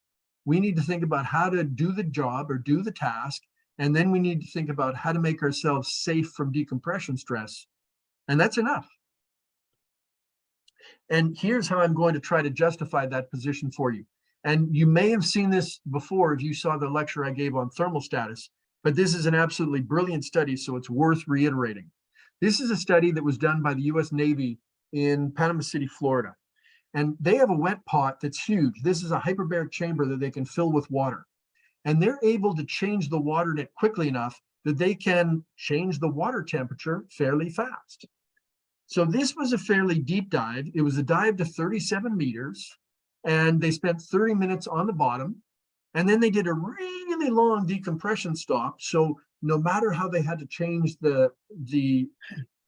We need to think about how to do the job or do the task, and then we need to think about how to make ourselves safe from decompression stress. And that's enough. And here's how I'm going to try to justify that position for you. And you may have seen this before if you saw the lecture I gave on thermal status, but this is an absolutely brilliant study, so it's worth reiterating. This is a study that was done by the US Navy in Panama City, Florida. And they have a wet pot that's huge. This is a hyperbaric chamber that they can fill with water. And they're able to change the water in it quickly enough that they can change the water temperature fairly fast. So this was a fairly deep dive. It was a dive to 37 meters, and they spent 30 minutes on the bottom. And then they did a really long decompression stop. So no matter how they had to change the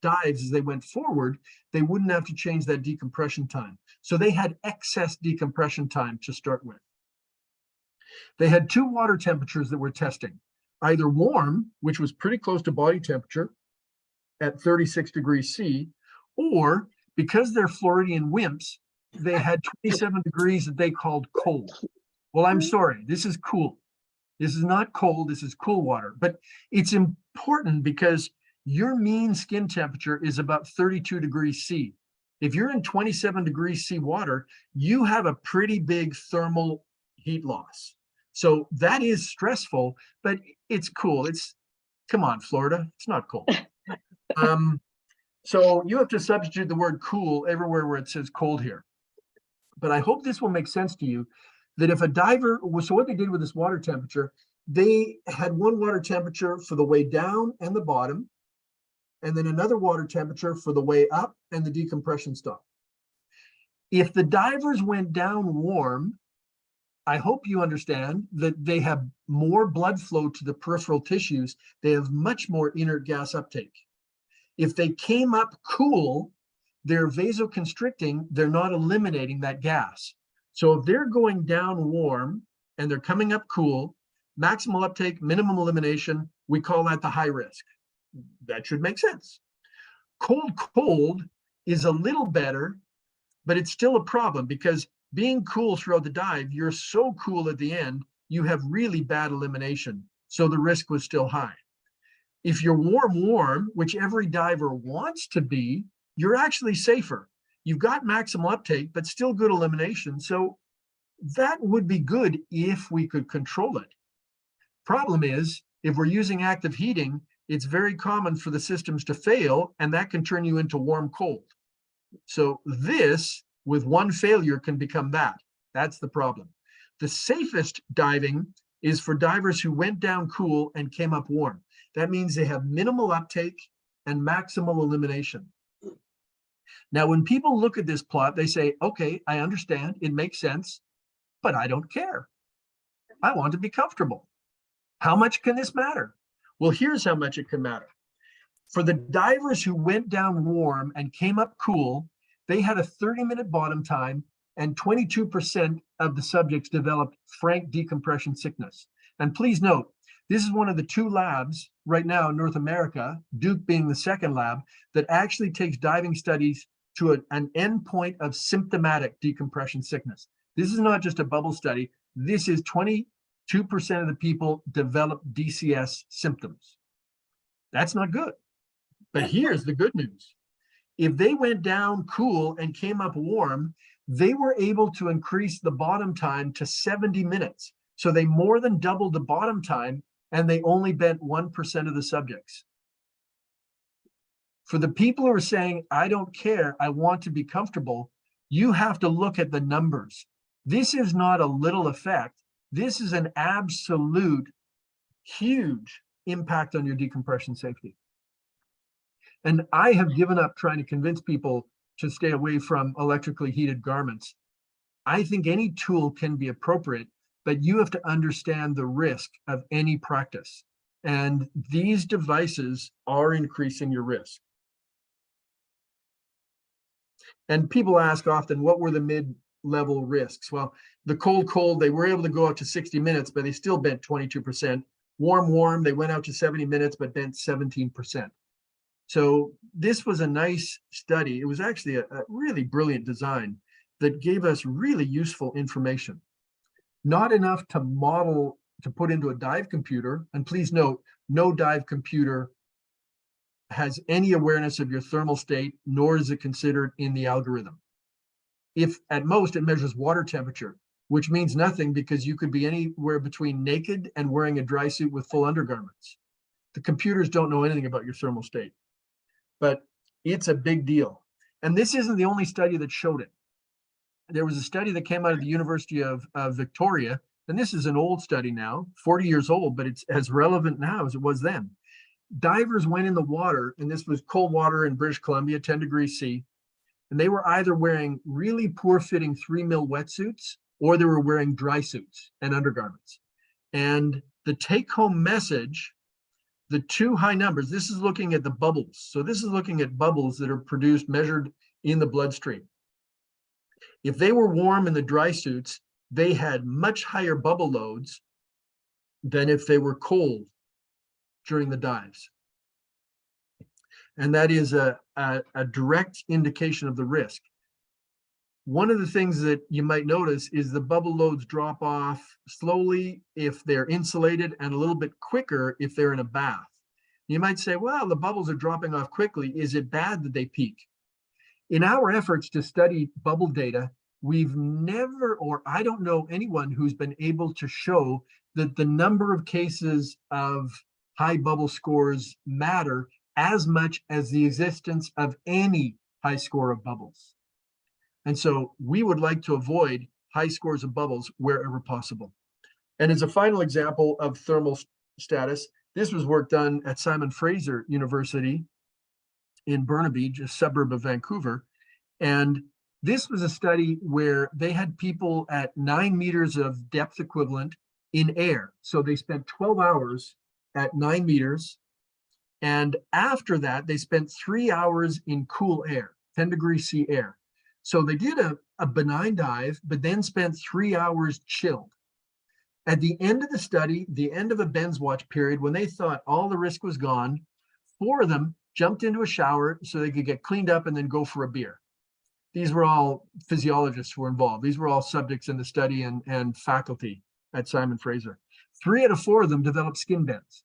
dives as they went forward, they wouldn't have to change that decompression time. So they had excess decompression time to start with. They had two water temperatures that we're testing, either warm, which was pretty close to body temperature at 36 degrees C, or because they're Floridian wimps, they had 27 degrees that they called cold. Well, I'm sorry, this is cool. This is not cold, this is cool water. But it's important because your mean skin temperature is about 32 degrees C. If you're in 27 degrees C water, you have a pretty big thermal heat loss. So that is stressful, but it's cool. Come on, Florida, it's not cold. So you have to substitute the word cool everywhere where it says cold here. But I hope this will make sense to you, that if a diver, so what they did with this water temperature, they had one water temperature for the way down and the bottom, and then another water temperature for the way up and the decompression stop. If the divers went down warm, I hope you understand that they have more blood flow to the peripheral tissues. They have much more inert gas uptake. If they came up cool, they're vasoconstricting, they're not eliminating that gas. So if they're going down warm and they're coming up cool, maximal uptake, minimum elimination, we call that the high risk. That should make sense. Cold is a little better, but it's still a problem because being cool throughout the dive, you're so cool at the end, you have really bad elimination. So the risk was still high. If you're warm, which every diver wants to be, you're actually safer. You've got maximal uptake, but still good elimination. So that would be good if we could control it. Problem is, if we're using active heating, it's very common for the systems to fail, and that can turn you into warm-cold. So this, with one failure, can become that. That's the problem. The safest diving is for divers who went down cool and came up warm. That means they have minimal uptake and maximal elimination. Now, when people look at this plot, they say, okay, I understand, it makes sense, but I don't care. I want to be comfortable. How much can this matter? Well, here's how much it can matter. For the divers who went down warm and came up cool, they had a 30-minute bottom time, and 22% of the subjects developed frank decompression sickness. And please note, this is one of the two labs right now in North America, Duke being the second lab, that actually takes diving studies to an endpoint of symptomatic decompression sickness. This is not just a bubble study. This is 22% of the people develop DCS symptoms. That's not good. But here's the good news. If they went down cool and came up warm, they were able to increase the bottom time to 70 minutes. So they more than doubled the bottom time, and they only bent 1% of the subjects. For the people who are saying, I don't care, I want to be comfortable, you have to look at the numbers. This is not a little effect. This is an absolute huge impact on your decompression safety. And I have given up trying to convince people to stay away from electrically heated garments. I think any tool can be appropriate, but you have to understand the risk of any practice. And these devices are increasing your risk. And people ask often, what were the mid-level risks? Well, the cold, they were able to go up to 60 minutes, but they still bent 22%. Warm, warm, they went out to 70 minutes, but bent 17%. So this was a nice study. It was actually a really brilliant design that gave us really useful information. Not enough to model, to put into a dive computer. And please note, no dive computer has any awareness of your thermal state, nor is it considered in the algorithm. If at most it measures water temperature, which means nothing because you could be anywhere between naked and wearing a dry suit with full undergarments. The computers don't know anything about your thermal state, but it's a big deal. And this isn't the only study that showed it. There was a study that came out of the University of Victoria, and this is an old study now, 40 years old, but it's as relevant now as it was then. Divers went in the water, and this was cold water in British Columbia, 10 degrees C, and they were either wearing really poor fitting 3 mil wetsuits, or they were wearing dry suits and undergarments. And the take home message, the two high numbers, this is looking at the bubbles. So this is looking at bubbles that are produced, measured in the bloodstream. If they were warm in the dry suits, they had much higher bubble loads than if they were cold during the dives. And that is a direct indication of the risk. One of the things that you might notice is the bubble loads drop off slowly if they're insulated and a little bit quicker if they're in a bath. You might say, well, the bubbles are dropping off quickly. Is it bad that they peak? In our efforts to study bubble data, we've never, or I don't know anyone who's been able to show that the number of cases of high bubble scores matter as much as the existence of any high score of bubbles. And so we would like to avoid high scores of bubbles wherever possible. And as a final example of thermal status, this was work done at Simon Fraser University in Burnaby, just a suburb of Vancouver. And this was a study where they had people at 9 meters of depth equivalent in air. So they spent 12 hours at 9 meters. And after that, they spent 3 hours in cool air, 10 degrees C air. So they did a benign dive, but then spent 3 hours chilled. At the end of the study, the end of a Ben's watch period, when they thought all the risk was gone, 4 of them jumped into a shower so they could get cleaned up and then go for a beer. These were all physiologists who were involved. These were all subjects in the study and faculty at Simon Fraser. 3 out of 4 of them developed skin bends.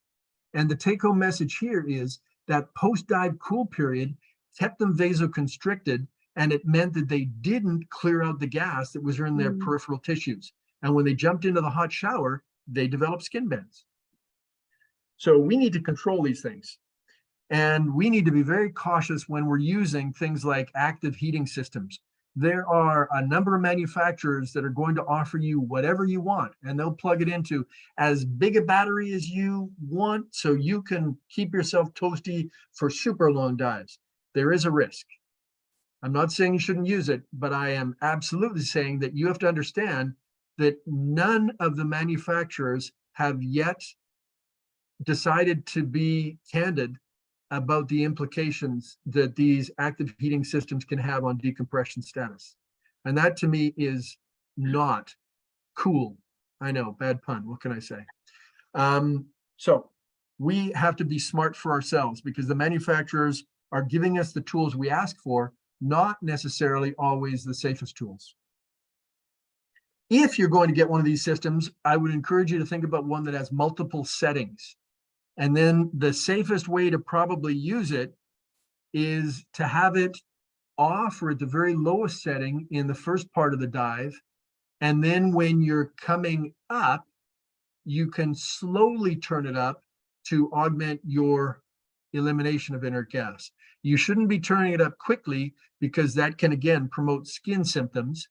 And the take-home message here is that post-dive cool period kept them vasoconstricted, and it meant that they didn't clear out the gas that was in their peripheral tissues. And when they jumped into the hot shower, they developed skin bends. So we need to control these things. And we need to be very cautious when we're using things like active heating systems. There are a number of manufacturers that are going to offer you whatever you want, and they'll plug it into as big a battery as you want so you can keep yourself toasty for super long dives. There is a risk. I'm not saying you shouldn't use it, but I am absolutely saying that you have to understand that none of the manufacturers have yet decided to be candid about the implications that these active heating systems can have on decompression status. And that to me is not cool. I know, bad pun, what can I say? So we have to be smart for ourselves because the manufacturers are giving us the tools we ask for, not necessarily always the safest tools. If you're going to get one of these systems, I would encourage you to think about one that has multiple settings. And then the safest way to probably use it is to have it off or at the very lowest setting in the first part of the dive. And then when you're coming up, you can slowly turn it up to augment your elimination of inert gas. You shouldn't be turning it up quickly because that can, again, promote skin symptoms.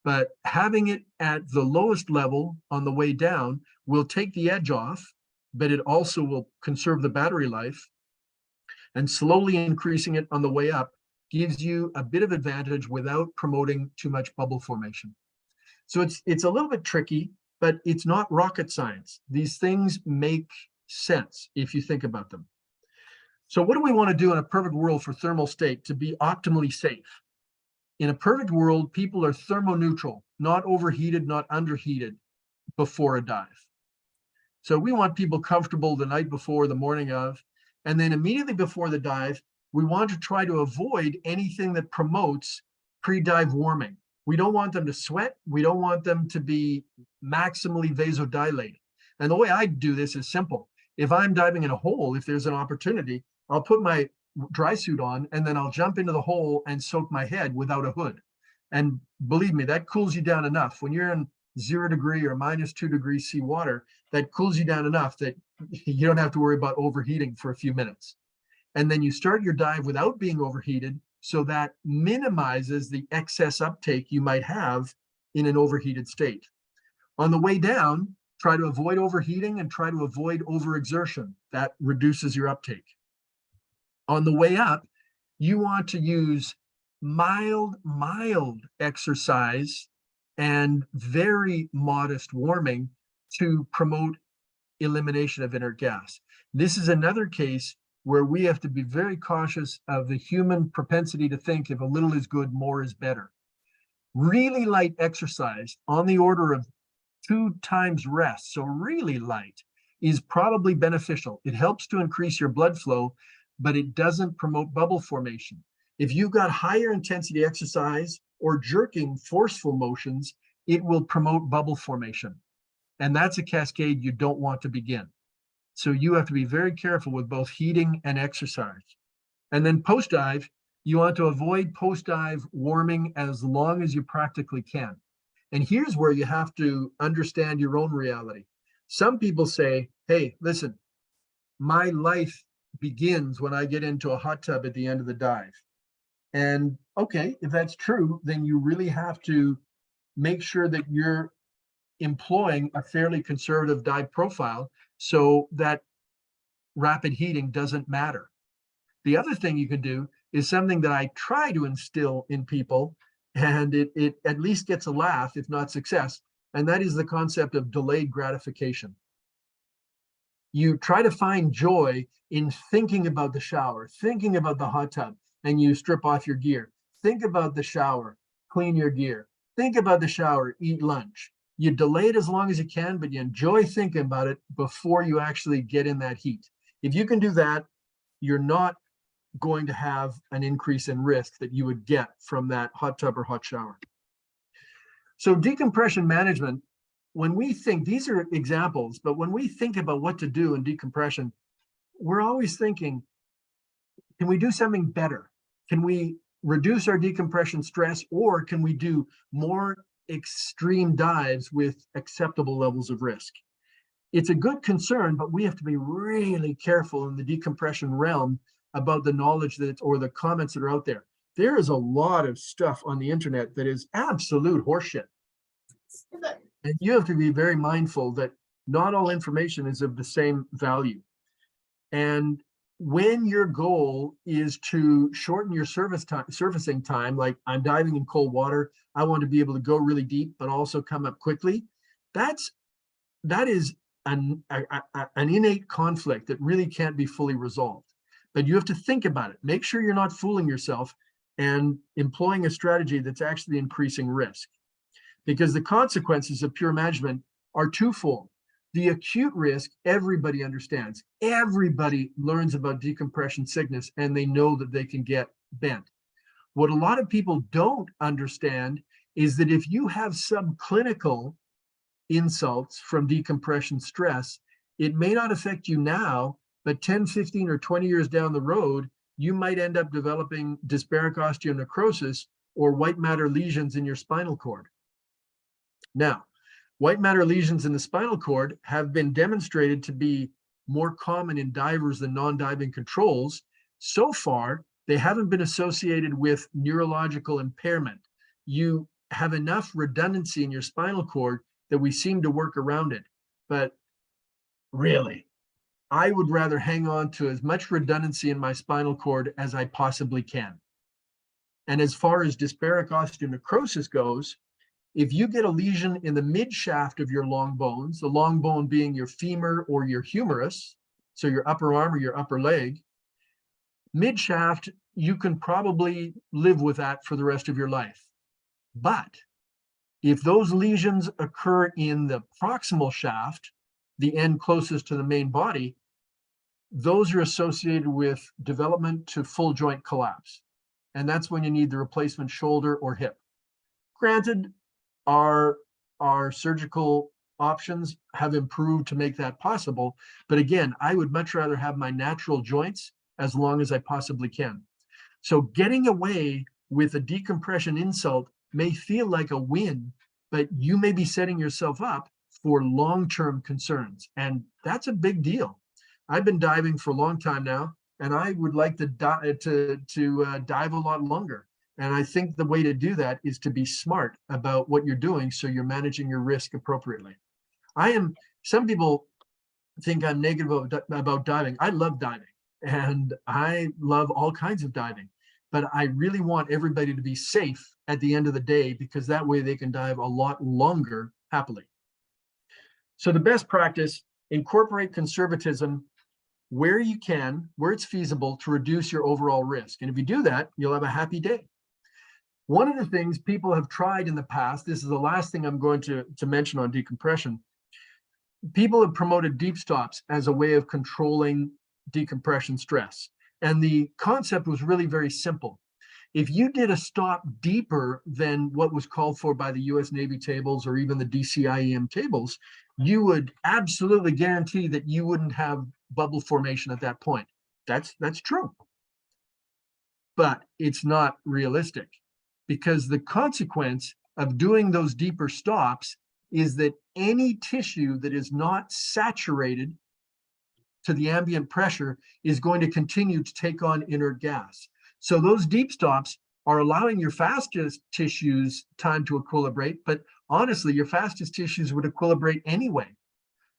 But having it at the lowest level on the way down will take the edge off, but it also will conserve the battery life. And slowly increasing it on the way up gives you a bit of advantage without promoting too much bubble formation. So it's a little bit tricky, but it's not rocket science. These things make sense if you think about them. So what do we want to do in a perfect world for thermal state to be optimally safe? In a perfect world, people are thermoneutral, not overheated, not underheated before a dive. So we want people comfortable the night before, the morning of, and then immediately before the dive, we want to try to avoid anything that promotes pre-dive warming. We don't want them to sweat. We don't want them to be maximally vasodilated. And the way I do this is simple. If I'm diving in a hole, if there's an opportunity, I'll put my dry suit on and then I'll jump into the hole and soak my head without a hood. And believe me, that cools you down enough. When you're in 0 degree or -2 degrees sea water, that cools you down enough that you don't have to worry about overheating for a few minutes. And then you start your dive without being overheated, so that minimizes the excess uptake you might have in an overheated state. On the way down, try to avoid overheating and try to avoid overexertion. That reduces your uptake. On the way up, you want to use mild exercise and very modest warming to promote elimination of inert gas. This is another case where we have to be very cautious of the human propensity to think if a little is good, more is better. Really light exercise on the order of 2 times rest, so really light, is probably beneficial. It helps to increase your blood flow, but it doesn't promote bubble formation. If you've got higher intensity exercise or jerking forceful motions, it will promote bubble formation. And that's a cascade you don't want to begin. So you have to be very careful with both heating and exercise. And then post-dive, you want to avoid post-dive warming as long as you practically can. And here's where you have to understand your own reality. Some people say, hey, listen, my life begins when I get into a hot tub at the end of the dive. And okay, if that's true, then you really have to make sure that you're employing a fairly conservative dive profile so that rapid heating doesn't matter. The other thing you can do is something that I try to instill in people, and it at least gets a laugh, if not success, and that is the concept of delayed gratification. You try to find joy in thinking about the shower, thinking about the hot tub, and you strip off your gear. Think about the shower, clean your gear. Think about the shower, eat lunch. You delay it as long as you can, but you enjoy thinking about it before you actually get in that heat. If you can do that, you're not going to have an increase in risk that you would get from that hot tub or hot shower. So decompression management, when we think, these are examples, but when we think about what to do in decompression, we're always thinking, can we do something better? Can we reduce our decompression stress, or can we do more extreme dives with acceptable levels of risk? It's a good concern, but we have to be really careful in the decompression realm about the knowledge that or the comments that are out there. There is a lot of stuff on the internet that is absolute horseshit. And you have to be very mindful that not all information is of the same value. And when your goal is to shorten your surfacing time, like I'm diving in cold water, I want to be able to go really deep, but also come up quickly. That is an innate conflict that really can't be fully resolved. But you have to think about it. Make sure you're not fooling yourself and employing a strategy that's actually increasing risk. Because the consequences of pure management are twofold. The acute risk, everybody understands. Everybody learns about decompression sickness and they know that they can get bent. What a lot of people don't understand is that if you have subclinical insults from decompression stress, it may not affect you now, but 10, 15, or 20 years down the road, you might end up developing dysbaric osteonecrosis or white matter lesions in your spinal cord. Now, white matter lesions in the spinal cord have been demonstrated to be more common in divers than non-diving controls. So far, they haven't been associated with neurological impairment. You have enough redundancy in your spinal cord that we seem to work around it. But really, I would rather hang on to as much redundancy in my spinal cord as I possibly can. And as far as dysbaric osteonecrosis goes, if you get a lesion in the mid shaft of your long bones, the long bone being your femur or your humerus, so your upper arm or your upper leg, mid shaft, you can probably live with that for the rest of your life. But if those lesions occur in the proximal shaft, the end closest to the main body, those are associated with development to full joint collapse. And that's when you need the replacement shoulder or hip. Granted, our surgical options have improved to make that possible. But again, I would much rather have my natural joints as long as I possibly can. So getting away with a decompression insult may feel like a win, but you may be setting yourself up for long-term concerns. And that's a big deal. I've been diving for a long time now, and I would like to dive a lot longer. And I think the way to do that is to be smart about what you're doing so you're managing your risk appropriately. Some people think I'm negative about diving. I love diving, and I love all kinds of diving, but I really want everybody to be safe at the end of the day, because that way they can dive a lot longer happily. So the best practice, incorporate conservatism where you can, where it's feasible, to reduce your overall risk. And if you do that, you'll have a happy day. One of the things people have tried in the past, this is the last thing I'm going to mention on decompression, people have promoted deep stops as a way of controlling decompression stress. And the concept was really very simple. If you did a stop deeper than what was called for by the US Navy tables or even the DCIEM tables, you would absolutely guarantee that you wouldn't have bubble formation at that point. That's true. But it's not realistic, because the consequence of doing those deeper stops is that any tissue that is not saturated to the ambient pressure is going to continue to take on inert gas. So those deep stops are allowing your fastest tissues time to equilibrate, but honestly, your fastest tissues would equilibrate anyway.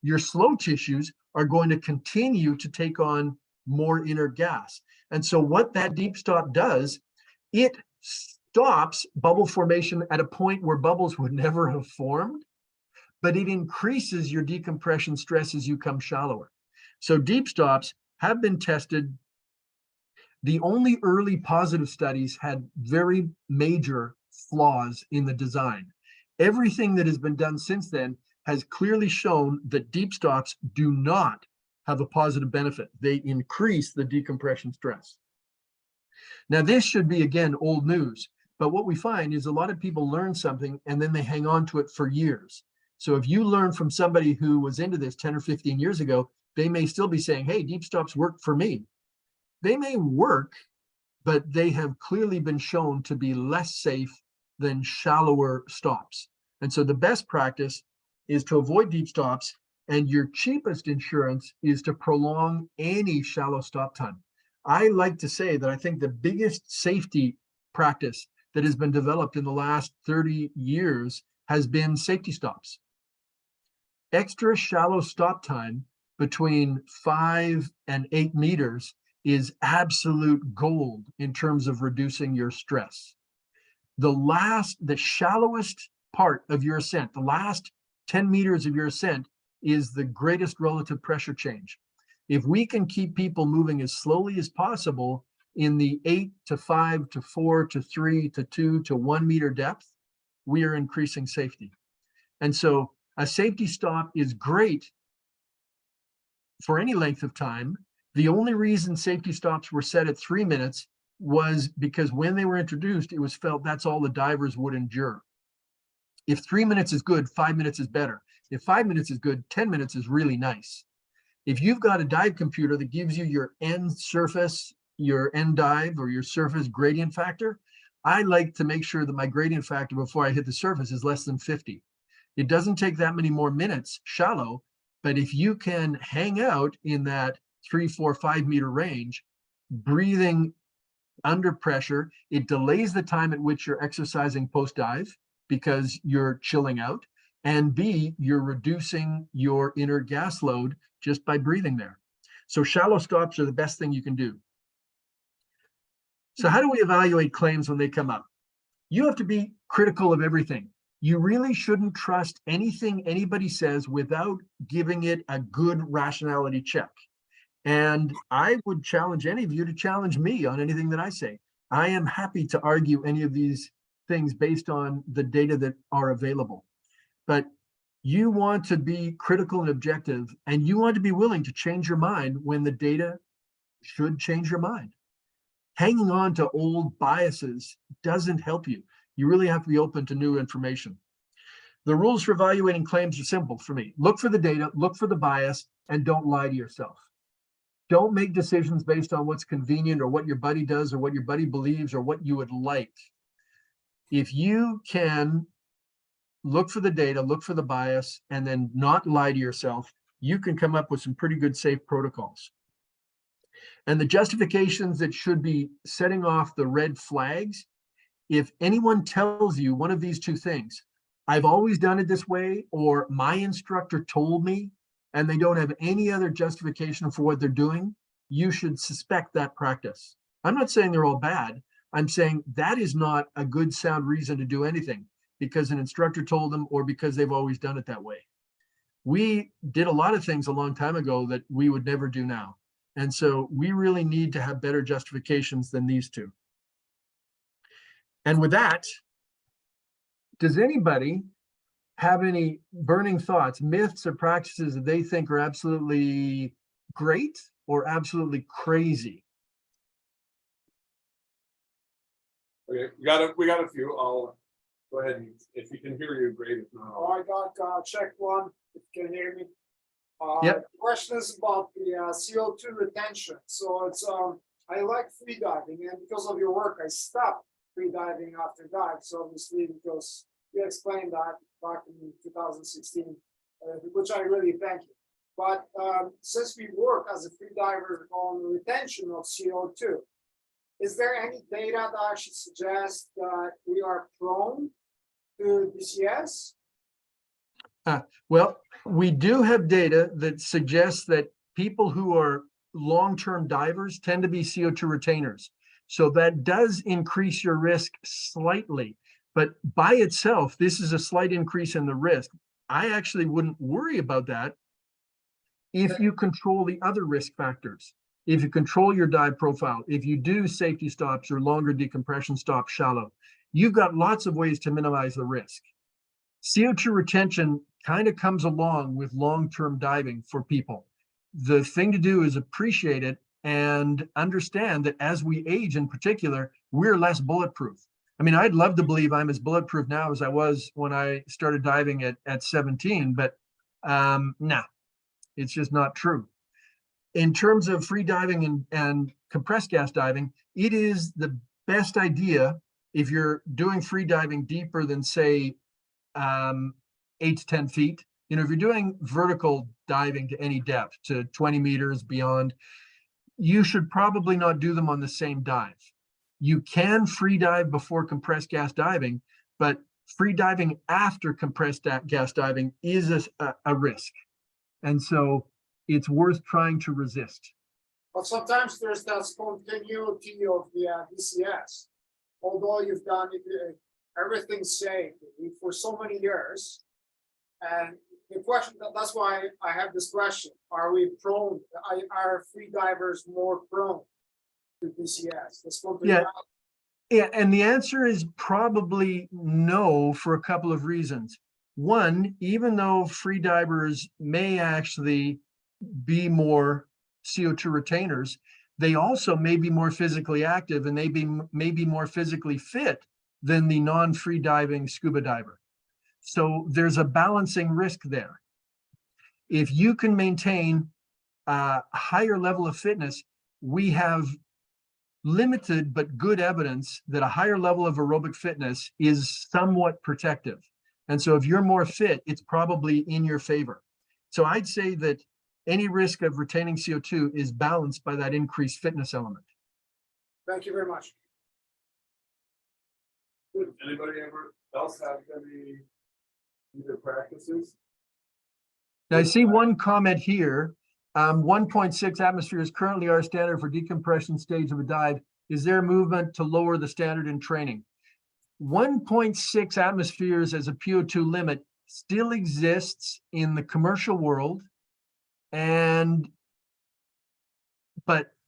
Your slow tissues are going to continue to take on more inert gas. And so what that deep stop does, it stops bubble formation at a point where bubbles would never have formed, but it increases your decompression stress as you come shallower. So deep stops have been tested. The only early positive studies had very major flaws in the design. Everything that has been done since then has clearly shown that deep stops do not have a positive benefit. They increase the decompression stress. Now, this should be, again, old news, but what we find is a lot of people learn something and then they hang on to it for years. So if you learn from somebody who was into this 10 or 15 years ago, they may still be saying, hey, deep stops work for me. They may work, but they have clearly been shown to be less safe than shallower stops. And so the best practice is to avoid deep stops, and your cheapest insurance is to prolong any shallow stop time. I like to say that I think the biggest safety practice that has been developed in the last 30 years has been safety stops. Extra shallow stop time between 5 and 8 meters is absolute gold in terms of reducing your stress. The shallowest part of your ascent, the last 10 meters of your ascent, is the greatest relative pressure change. If we can keep people moving as slowly as possible in the 8 to 5 to 4 to 3 to 2 to 1 meter depth, we are increasing safety. And so a safety stop is great for any length of time. The only reason safety stops were set at 3 minutes was because when they were introduced, it was felt that's all the divers would endure. If 3 minutes is good, 5 minutes is better. If 5 minutes is good, 10 minutes is really nice. If you've got a dive computer that gives you your end surface, your end dive, or your surface gradient factor, I like to make sure that my gradient factor before I hit the surface is less than 50. It doesn't take that many more minutes shallow, but if you can hang out in that 3, 4, 5 meter range, breathing under pressure, it delays the time at which you're exercising post dive because you're chilling out, and B, you're reducing your inert gas load just by breathing there. So shallow stops are the best thing you can do. So how do we evaluate claims when they come up? You have to be critical of everything. You really shouldn't trust anything anybody says without giving it a good rationality check. And I would challenge any of you to challenge me on anything that I say. I am happy to argue any of these things based on the data that are available. But You want to be critical and objective, and you want to be willing to change your mind when the data should change your mind. Hanging on to old biases doesn't help you. You really have to be open to new information. The rules for evaluating claims are simple for me. Look for the data, look for the bias, and don't lie to yourself. Don't make decisions based on what's convenient or what your buddy does or what your buddy believes or what you would like. If you can look for the data, look for the bias, and then not lie to yourself, you can come up with some pretty good safe protocols. And the justifications that should be setting off the red flags, if anyone tells you one of these two things, I've always done it this way, or my instructor told me, and they don't have any other justification for what they're doing, you should suspect that practice. I'm not saying they're all bad. I'm saying that is not a good sound reason to do anything because an instructor told them or because they've always done it that way. We did a lot of things a long time ago that we would never do now. And so we really need to have better justifications than these two. And with that, does anybody have any burning thoughts, myths, or practices that they think are absolutely great or absolutely crazy? Okay, we got a few. I'll go ahead and if you can hear you, great. If not, Oh, I got check one, if you can hear me. Yep. The question is about the CO2 retention. So it's I like free diving, and because of your work, I stopped free diving after dive. So obviously, because you explained that back in 2016, which I really thank you. But since we work as a free diver on retention of CO2, is there any data that actually suggests that we are prone to DCS? Well, we do have data that suggests that people who are long-term divers tend to be CO2 retainers. So that does increase your risk slightly, but by itself, this is a slight increase in the risk. I actually wouldn't worry about that if you control the other risk factors. If you control your dive profile, if you do safety stops or longer decompression stops shallow, you've got lots of ways to minimize the risk. CO2 retention kind of comes along with long-term diving for people. The thing to do is appreciate it and understand that as we age in particular, we're less bulletproof. I mean, I'd love to believe I'm as bulletproof now as I was when I started diving at 17, but no, it's just not true. In terms of free diving and compressed gas diving, it is the best idea if you're doing free diving deeper than say 8 to 10 feet. You know, if you're doing vertical diving to any depth, to 20 meters beyond, you should probably not do them on the same dive. You can free dive before compressed gas diving, but free diving after compressed gas diving is a risk. And so it's worth trying to resist. But sometimes there's that spontaneity of the DCS. Although you've done it, everything safe for so many years. And the question, that's why I have this question. Are we prone, are free divers more prone to DCS? The spontaneity? Yeah, and the answer is probably no for a couple of reasons. One, even though free divers may actually be more CO2 retainers, they also may be more physically active and they may be more physically fit than the non-free diving scuba diver. So there's a balancing risk there. If you can maintain a higher level of fitness, we have limited but good evidence that a higher level of aerobic fitness is somewhat protective. And so if you're more fit, it's probably in your favor. So I'd say that any risk of retaining CO2 is balanced by that increased fitness element. Thank you very much. Good. Anybody ever else have any either practices? Now I see one comment here. 1.6 atmosphere is currently our standard for decompression stage of a dive. Is there a movement to lower the standard in training? 1.6 atmospheres as a PO2 limit still exists in the commercial world, but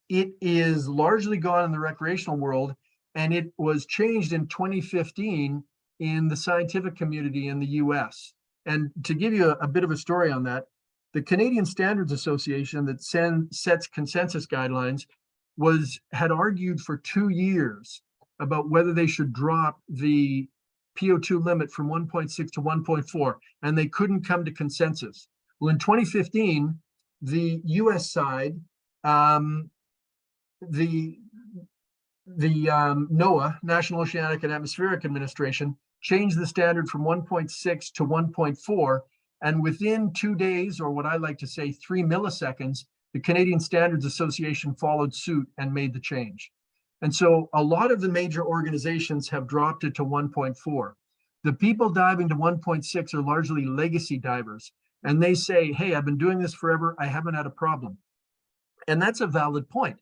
it is largely gone in the recreational world, and it was changed in 2015 in the scientific community in the US. And to give you a bit of a story on that, the Canadian Standards Association that sets consensus guidelines had argued for 2 years about whether they should drop the PO2 limit from 1.6 to 1.4, and they couldn't come to consensus. Well, in 2015, the US side, the NOAA, National Oceanic and Atmospheric Administration, changed the standard from 1.6 to 1.4. And within 2 days, or what I like to say 3 milliseconds, the Canadian Standards Association followed suit and made the change. And so a lot of the major organizations have dropped it to 1.4. The people diving to 1.6 are largely legacy divers. And they say, hey, I've been doing this forever. I haven't had a problem. And that's a valid point.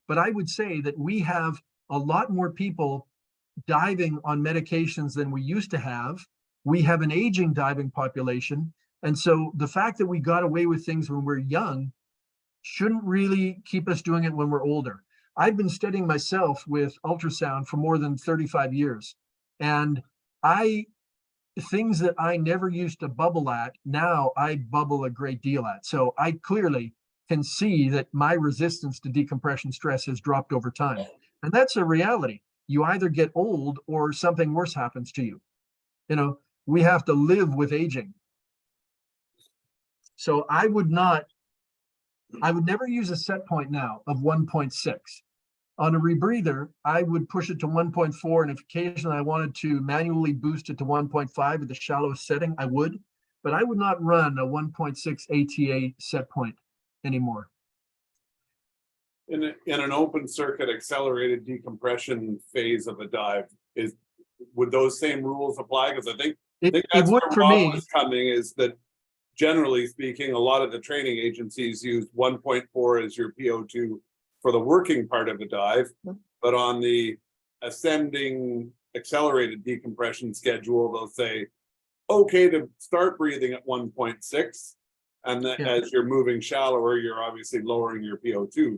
But I would say that we have a lot more people diving on medications than we used to have. We have an aging diving population. And so the fact that we got away with things when we're young shouldn't really keep us doing it when we're older. I've been studying myself with ultrasound for more than 35 years. And things that I never used to bubble at, now I bubble a great deal at. So I clearly can see that my resistance to decompression stress has dropped over time. And that's a reality. You either get old or something worse happens to you. You know, we have to live with aging. So I would never use a set point now of 1.6. On a rebreather, I would push it to 1.4, and if occasionally I wanted to manually boost it to 1.5 at the shallowest setting, I would, but I would not run a 1.6 ATA set point anymore. In an open circuit accelerated decompression phase of a dive, would those same rules apply? Because I think that's would where for Rob me. was coming, is that generally speaking, a lot of the training agencies use 1.4 as your PO2 for the working part of a dive, but on the ascending accelerated decompression schedule, they'll say, okay, to start breathing at 1.6, and then as you're moving shallower, you're obviously lowering your PO2.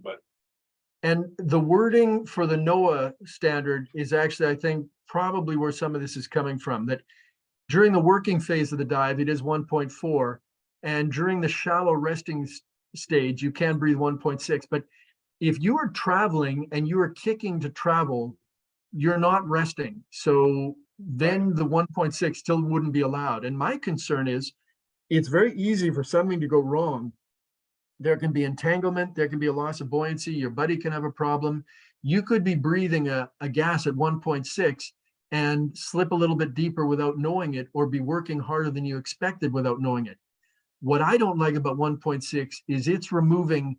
And the wording for the NOAA standard is actually, I think, probably where some of this is coming from, that during the working phase of the dive, it is 1.4, and during the shallow resting stage, you can breathe 1.6, but if you are traveling and you are kicking to travel, you're not resting. So then the 1.6 still wouldn't be allowed. And my concern is it's very easy for something to go wrong. There can be entanglement, there can be a loss of buoyancy, your buddy can have a problem. You could be breathing a gas at 1.6 and slip a little bit deeper without knowing it, or be working harder than you expected without knowing it. What I don't like about 1.6 is it's removing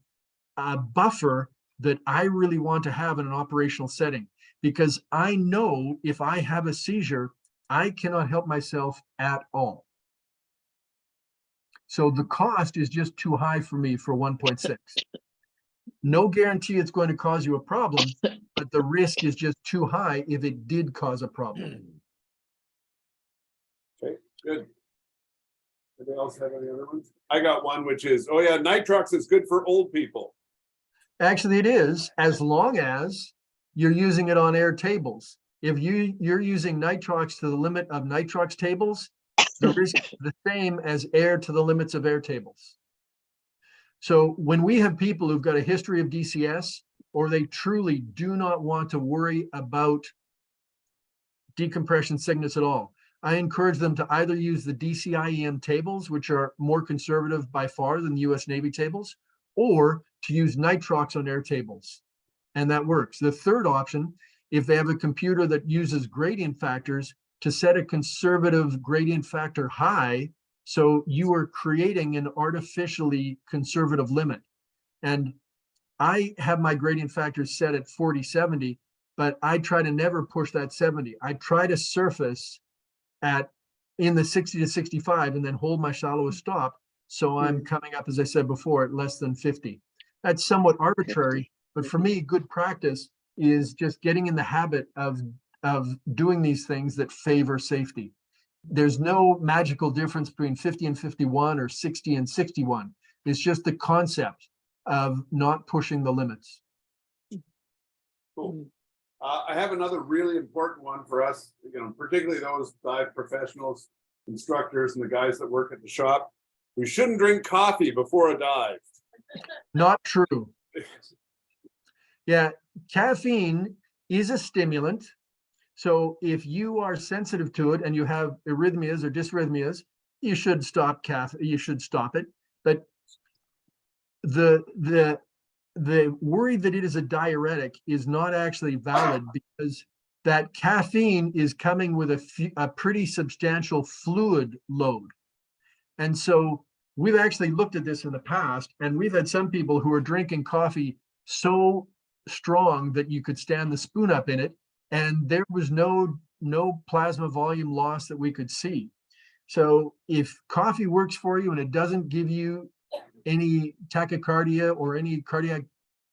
a buffer that I really want to have in an operational setting, because I know if I have a seizure, I cannot help myself at all. So the cost is just too high for me for 1.6. No guarantee it's going to cause you a problem, but the risk is just too high if it did cause a problem. Okay, good. Anybody else have any other ones? I got one, which is, oh yeah, nitrox is good for old people. Actually, it is, as long as you're using it on air tables. If you're using nitrox to the limit of nitrox tables, the risk is the same as air to the limits of air tables. So when we have people who've got a history of DCS, or they truly do not want to worry about decompression sickness at all, I encourage them to either use the DCIEM tables, which are more conservative by far than the US Navy tables, or to use nitrox on air tables. And that works. The third option, if they have a computer that uses gradient factors, to set a conservative gradient factor high, so you are creating an artificially conservative limit. And I have my gradient factors set at 40-70, but I try to never push that 70. I try to surface in the 60 to 65 and then hold my shallowest stop. So I'm coming up, as I said before, at less than 50. That's somewhat arbitrary, but for me, good practice is just getting in the habit of doing these things that favor safety. There's no magical difference between 50 and 51 or 60 and 61. It's just the concept of not pushing the limits. Cool. I have another really important one for us, particularly those dive professionals instructors and the guys that work at the shop, we shouldn't drink coffee before a dive. Not true. Yeah, caffeine is a stimulant. So if you are sensitive to it and you have arrhythmias or dysrhythmias, you should stop you should stop it. But the worry that it is a diuretic is not actually valid, because that caffeine is coming with a pretty substantial fluid load. And so we've actually looked at this in the past, and we've had some people who are drinking coffee so strong that you could stand the spoon up in it, and there was no plasma volume loss that we could see. So if coffee works for you and it doesn't give you any tachycardia or any cardiac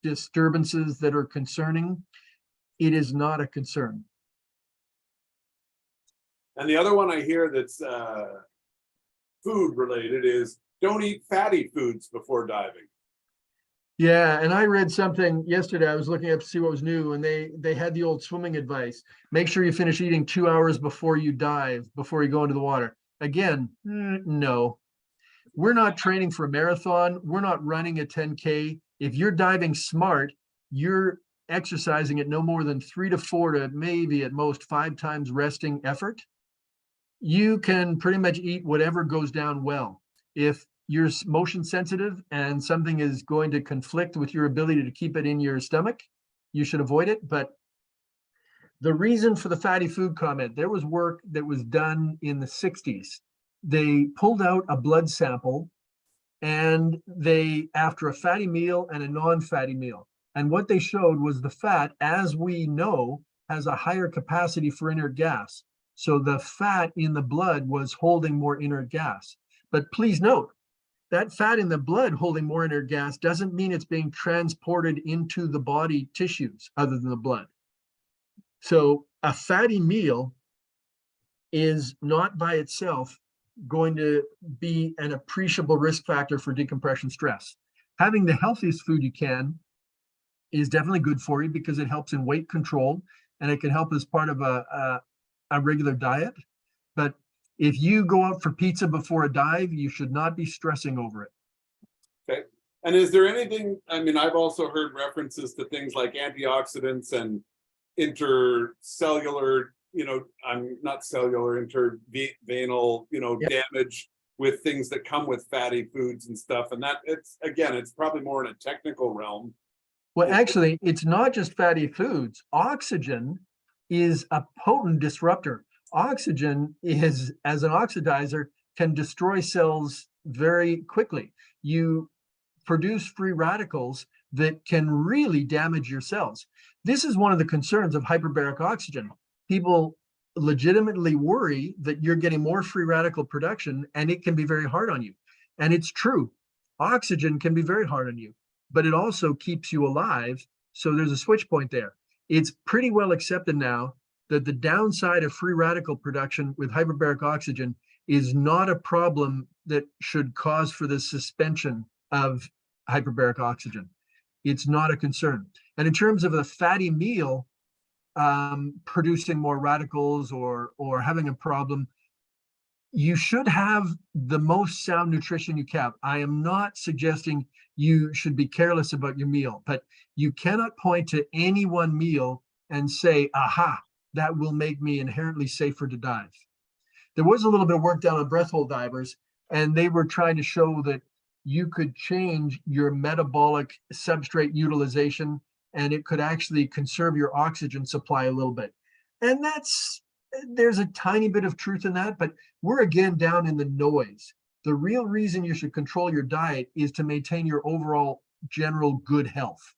disturbances that are concerning, it is not a concern. And the other one I hear that's food related is don't eat fatty foods before diving. Yeah, and I read something yesterday. I was looking up to see what was new, and they had the old swimming advice. Make sure you finish eating 2 hours before you dive, before you go into the water. Again, no. We're not training for a marathon. We're not running a 10K. If you're diving smart, you're exercising at no more than 3 to 4 to maybe at most 5 times resting effort. You can pretty much eat whatever goes down well. If you're motion sensitive and something is going to conflict with your ability to keep it in your stomach, you should avoid it. But the reason for the fatty food comment, there was work that was done in the 60s. They pulled out a blood sample, and they, after a fatty meal and a non-fatty meal, and what they showed was the fat, as we know, has a higher capacity for inert gas. So the fat in the blood was holding more inert gas. But please note, that fat in the blood holding more inert gas doesn't mean it's being transported into the body tissues other than the blood. So a fatty meal is not by itself going to be an appreciable risk factor for decompression stress. Having the healthiest food you can is definitely good for you, because it helps in weight control and it can help as part of a regular diet. But if you go out for pizza before a dive, you should not be stressing over it. Okay. And is there anything, I mean, I've also heard references to things like antioxidants and intercellular, I'm not cellular, intervenal, damage with things that come with fatty foods and stuff. And that it's probably more in a technical realm. Well, actually, it's not just fatty foods. Oxygen is a potent disruptor. Oxygen is, as an oxidizer, can destroy cells very quickly. You produce free radicals that can really damage your cells. This is one of the concerns of hyperbaric oxygen. People legitimately worry that you're getting more free radical production and it can be very hard on you. And it's true. Oxygen can be very hard on you, but it also keeps you alive. So there's a switch point there. It's pretty well accepted now that the downside of free radical production with hyperbaric oxygen is not a problem that should cause for the suspension of hyperbaric oxygen. It's not a concern. And in terms of the fatty meal producing more radicals or having a problem, you should have the most sound nutrition you can. I am not suggesting you should be careless about your meal, but you cannot point to any one meal and say, aha, that will make me inherently safer to dive. There was a little bit of work done on breath hold divers, and they were trying to show that you could change your metabolic substrate utilization, and it could actually conserve your oxygen supply a little bit. And there's a tiny bit of truth in that, but we're again down in the noise. The real reason you should control your diet is to maintain your overall general good health.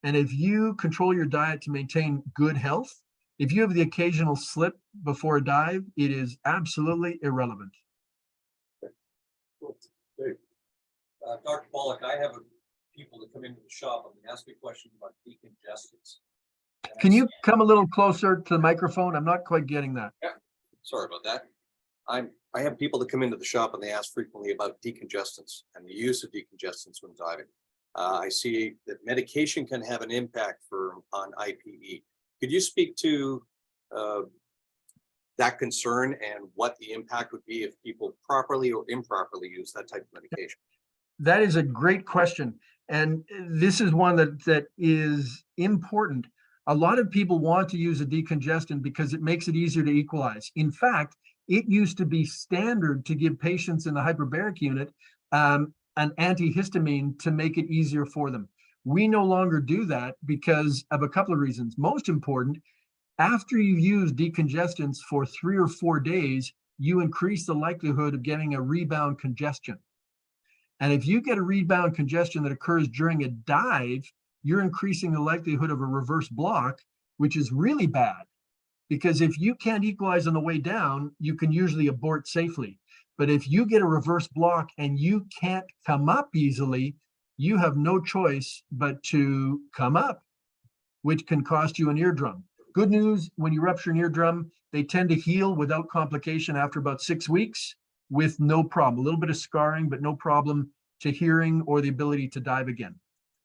And if you control your diet to maintain good health, if you have the occasional slip before a dive, it is absolutely irrelevant. Dr. Pollack, I have people that come into the shop and they ask me questions about decongestants. Can you come a little closer to the microphone? I'm not quite getting that. Yeah, sorry about that. I have people that come into the shop and they ask frequently about decongestants and the use of decongestants when diving. I see that medication can have an impact on IPE. Could you speak to that concern and what the impact would be if people properly or improperly use that type of medication? That is a great question. And this is one that is important. A lot of people want to use a decongestant because it makes it easier to equalize. In fact, it used to be standard to give patients in the hyperbaric unit an antihistamine to make it easier for them. We no longer do that because of a couple of reasons. Most important, after you've used decongestants for 3 or 4 days, you increase the likelihood of getting a rebound congestion. And if you get a rebound congestion that occurs during a dive, you're increasing the likelihood of a reverse block, which is really bad. Because if you can't equalize on the way down, you can usually abort safely. But if you get a reverse block and you can't come up easily, you have no choice but to come up, which can cost you an eardrum. Good news, when you rupture an eardrum, they tend to heal without complication after about 6 weeks with no problem. A little bit of scarring, but no problem to hearing or the ability to dive again.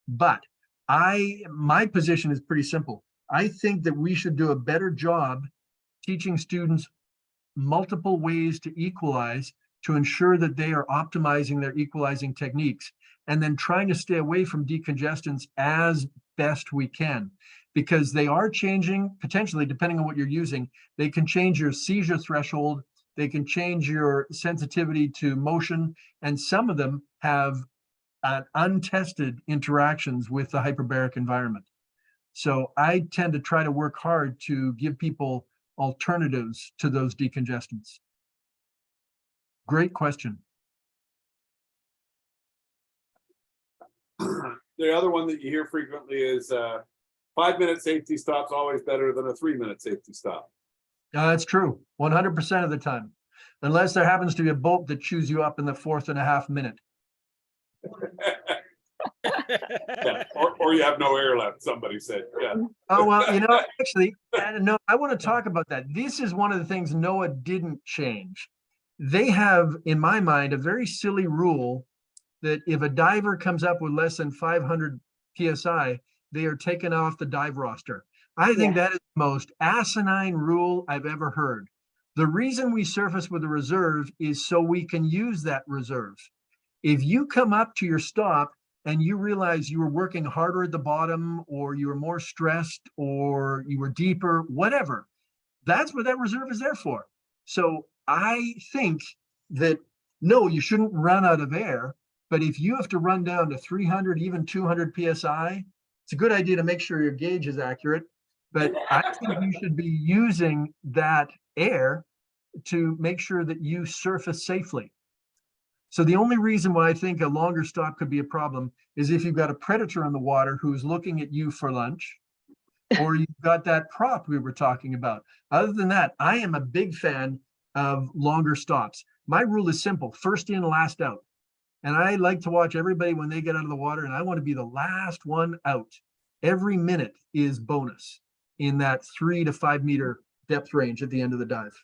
But my position is pretty simple. I think that we should do a better job teaching students multiple ways to equalize to ensure that they are optimizing their equalizing techniques, and then trying to stay away from decongestants as best we can, because they are changing, potentially, depending on what you're using. They can change your seizure threshold, they can change your sensitivity to motion, and some of them have untested interactions with the hyperbaric environment. So I tend to try to work hard to give people alternatives to those decongestants. Great question. The other one that you hear frequently is 5-minute safety stop's always better than a 3-minute safety stop. That's true, 100% of the time, unless there happens to be a boat that chews you up in the 4.5 minute. Yeah, or you have no air left, somebody said. Yeah. Oh, well, actually, no, I want to talk about that. This is one of the things NOAA didn't change. They have, in my mind, a very silly rule that if a diver comes up with less than 500 PSI, they are taken off the dive roster. I think that is the most asinine rule I've ever heard. The reason we surface with a reserve is so we can use that reserve. If you come up to your stop and you realize you were working harder at the bottom, or you were more stressed, or you were deeper, whatever, that's what that reserve is there for. So I think that, no, you shouldn't run out of air, but if you have to run down to 300, even 200 PSI, it's a good idea to make sure your gauge is accurate, but I think you should be using that air to make sure that you surface safely. So the only reason why I think a longer stop could be a problem is if you've got a predator in the water who's looking at you for lunch, or you've got that prop we were talking about. Other than that, I am a big fan of longer stops. My rule is simple: first in, last out. And I like to watch everybody when they get out of the water, and I want to be the last one out. Every minute is bonus in that 3 to 5 meter depth range at the end of the dive.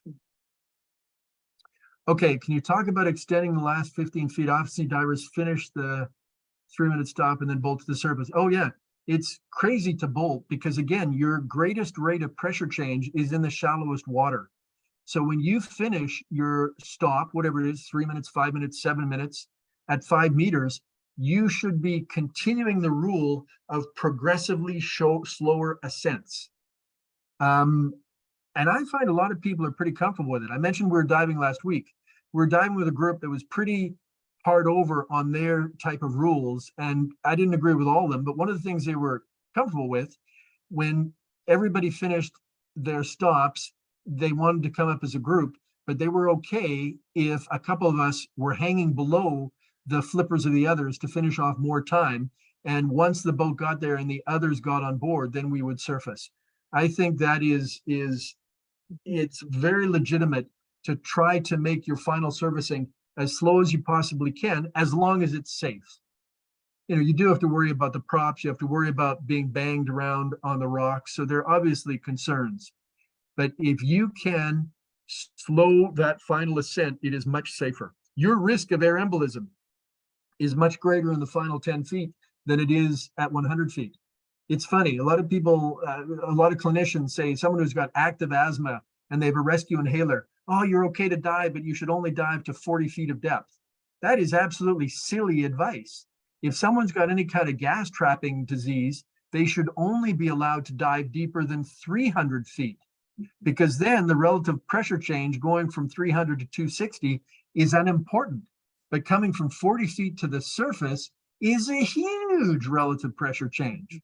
Okay, can you talk about extending the last 15 feet? Obviously, divers finish the 3-minute stop and then bolt to the surface. Oh yeah, it's crazy to bolt because, again, your greatest rate of pressure change is in the shallowest water. So when you finish your stop, whatever it is, 3 minutes, 5 minutes, 7 minutes, at 5 meters, you should be continuing the rule of progressively slower ascents. And I find a lot of people are pretty comfortable with it. I mentioned we were diving last week. We were diving with a group that was pretty hard over on their type of rules, and I didn't agree with all of them, but one of the things they were comfortable with, when everybody finished their stops, they wanted to come up as a group, but they were okay if a couple of us were hanging below the flippers of the others to finish off more time. And once the boat got there and the others got on board, then we would surface. I think that it's very legitimate to try to make your final servicing as slow as you possibly can, as long as it's safe. You do have to worry about the props. You have to worry about being banged around on the rocks. So there are obviously concerns. But if you can slow that final ascent, it is much safer. Your risk of air embolism is much greater in the final 10 feet than it is at 100 feet. It's funny. A lot of people, a lot of clinicians say someone who's got active asthma and they have a rescue inhaler. Oh, you're okay to dive, but you should only dive to 40 feet of depth. That is absolutely silly advice. If someone's got any kind of gas trapping disease, they should only be allowed to dive deeper than 300 feet, because then the relative pressure change going from 300 to 260 is unimportant. But coming from 40 feet to the surface is a huge relative pressure change.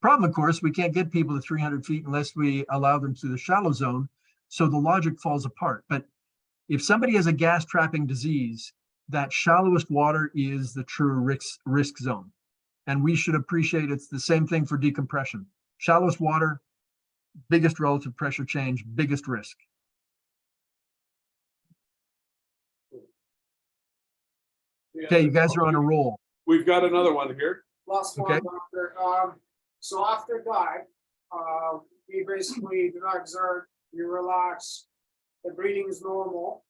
Problem, of course, we can't get people to 300 feet unless we allow them through the shallow zone. So the logic falls apart. But if somebody has a gas trapping disease, that shallowest water is the true risk zone. And we should appreciate it's the same thing for decompression. Shallowest water, biggest relative pressure change, biggest risk. Okay, you guys are on a roll. We've got another one here. Last Okay. one, doctor. So after dive, we basically do not exert, you relax, the breathing is normal.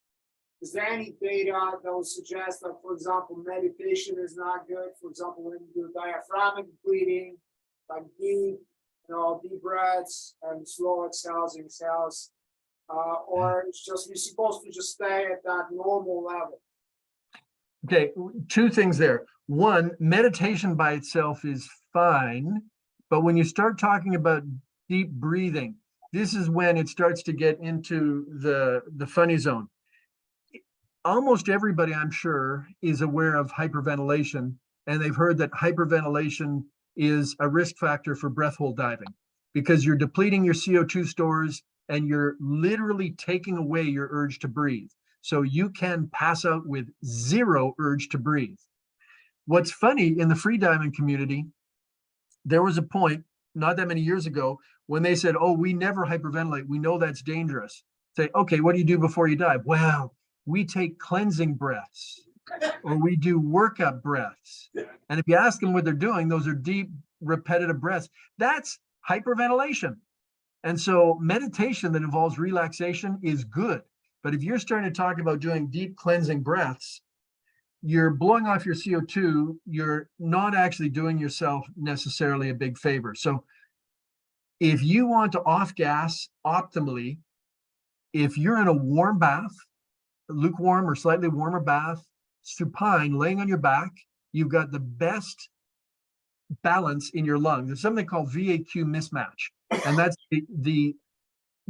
Is there any data that would suggest that, for example, meditation is not good? For example, when you do diaphragmatic breathing, like deep, deep breaths and slow exhales, exhales, or it's just you're supposed to just stay at that normal level. Okay, two things there. One, meditation by itself is fine, but when you start talking about deep breathing, this is when it starts to get into the funny zone. Almost everybody, I'm sure, is aware of hyperventilation, and they've heard that hyperventilation is a risk factor for breath hold diving because you're depleting your CO2 stores and you're literally taking away your urge to breathe. So you can pass out with zero urge to breathe. What's funny, in the free diving community, there was a point not that many years ago when they said, oh, we never hyperventilate. We know that's dangerous. Say, okay, what do you do before you dive? Well, we take cleansing breaths or we do workup breaths. And if you ask them what they're doing, those are deep, repetitive breaths. That's hyperventilation. And so meditation that involves relaxation is good. But if you're starting to talk about doing deep cleansing breaths, you're blowing off your CO2, you're not actually doing yourself necessarily a big favor. So if you want to off gas optimally, if you're in a warm bath, lukewarm or slightly warmer bath, supine, laying on your back, you've got the best balance in your lungs. There's something called VAQ mismatch, and that's the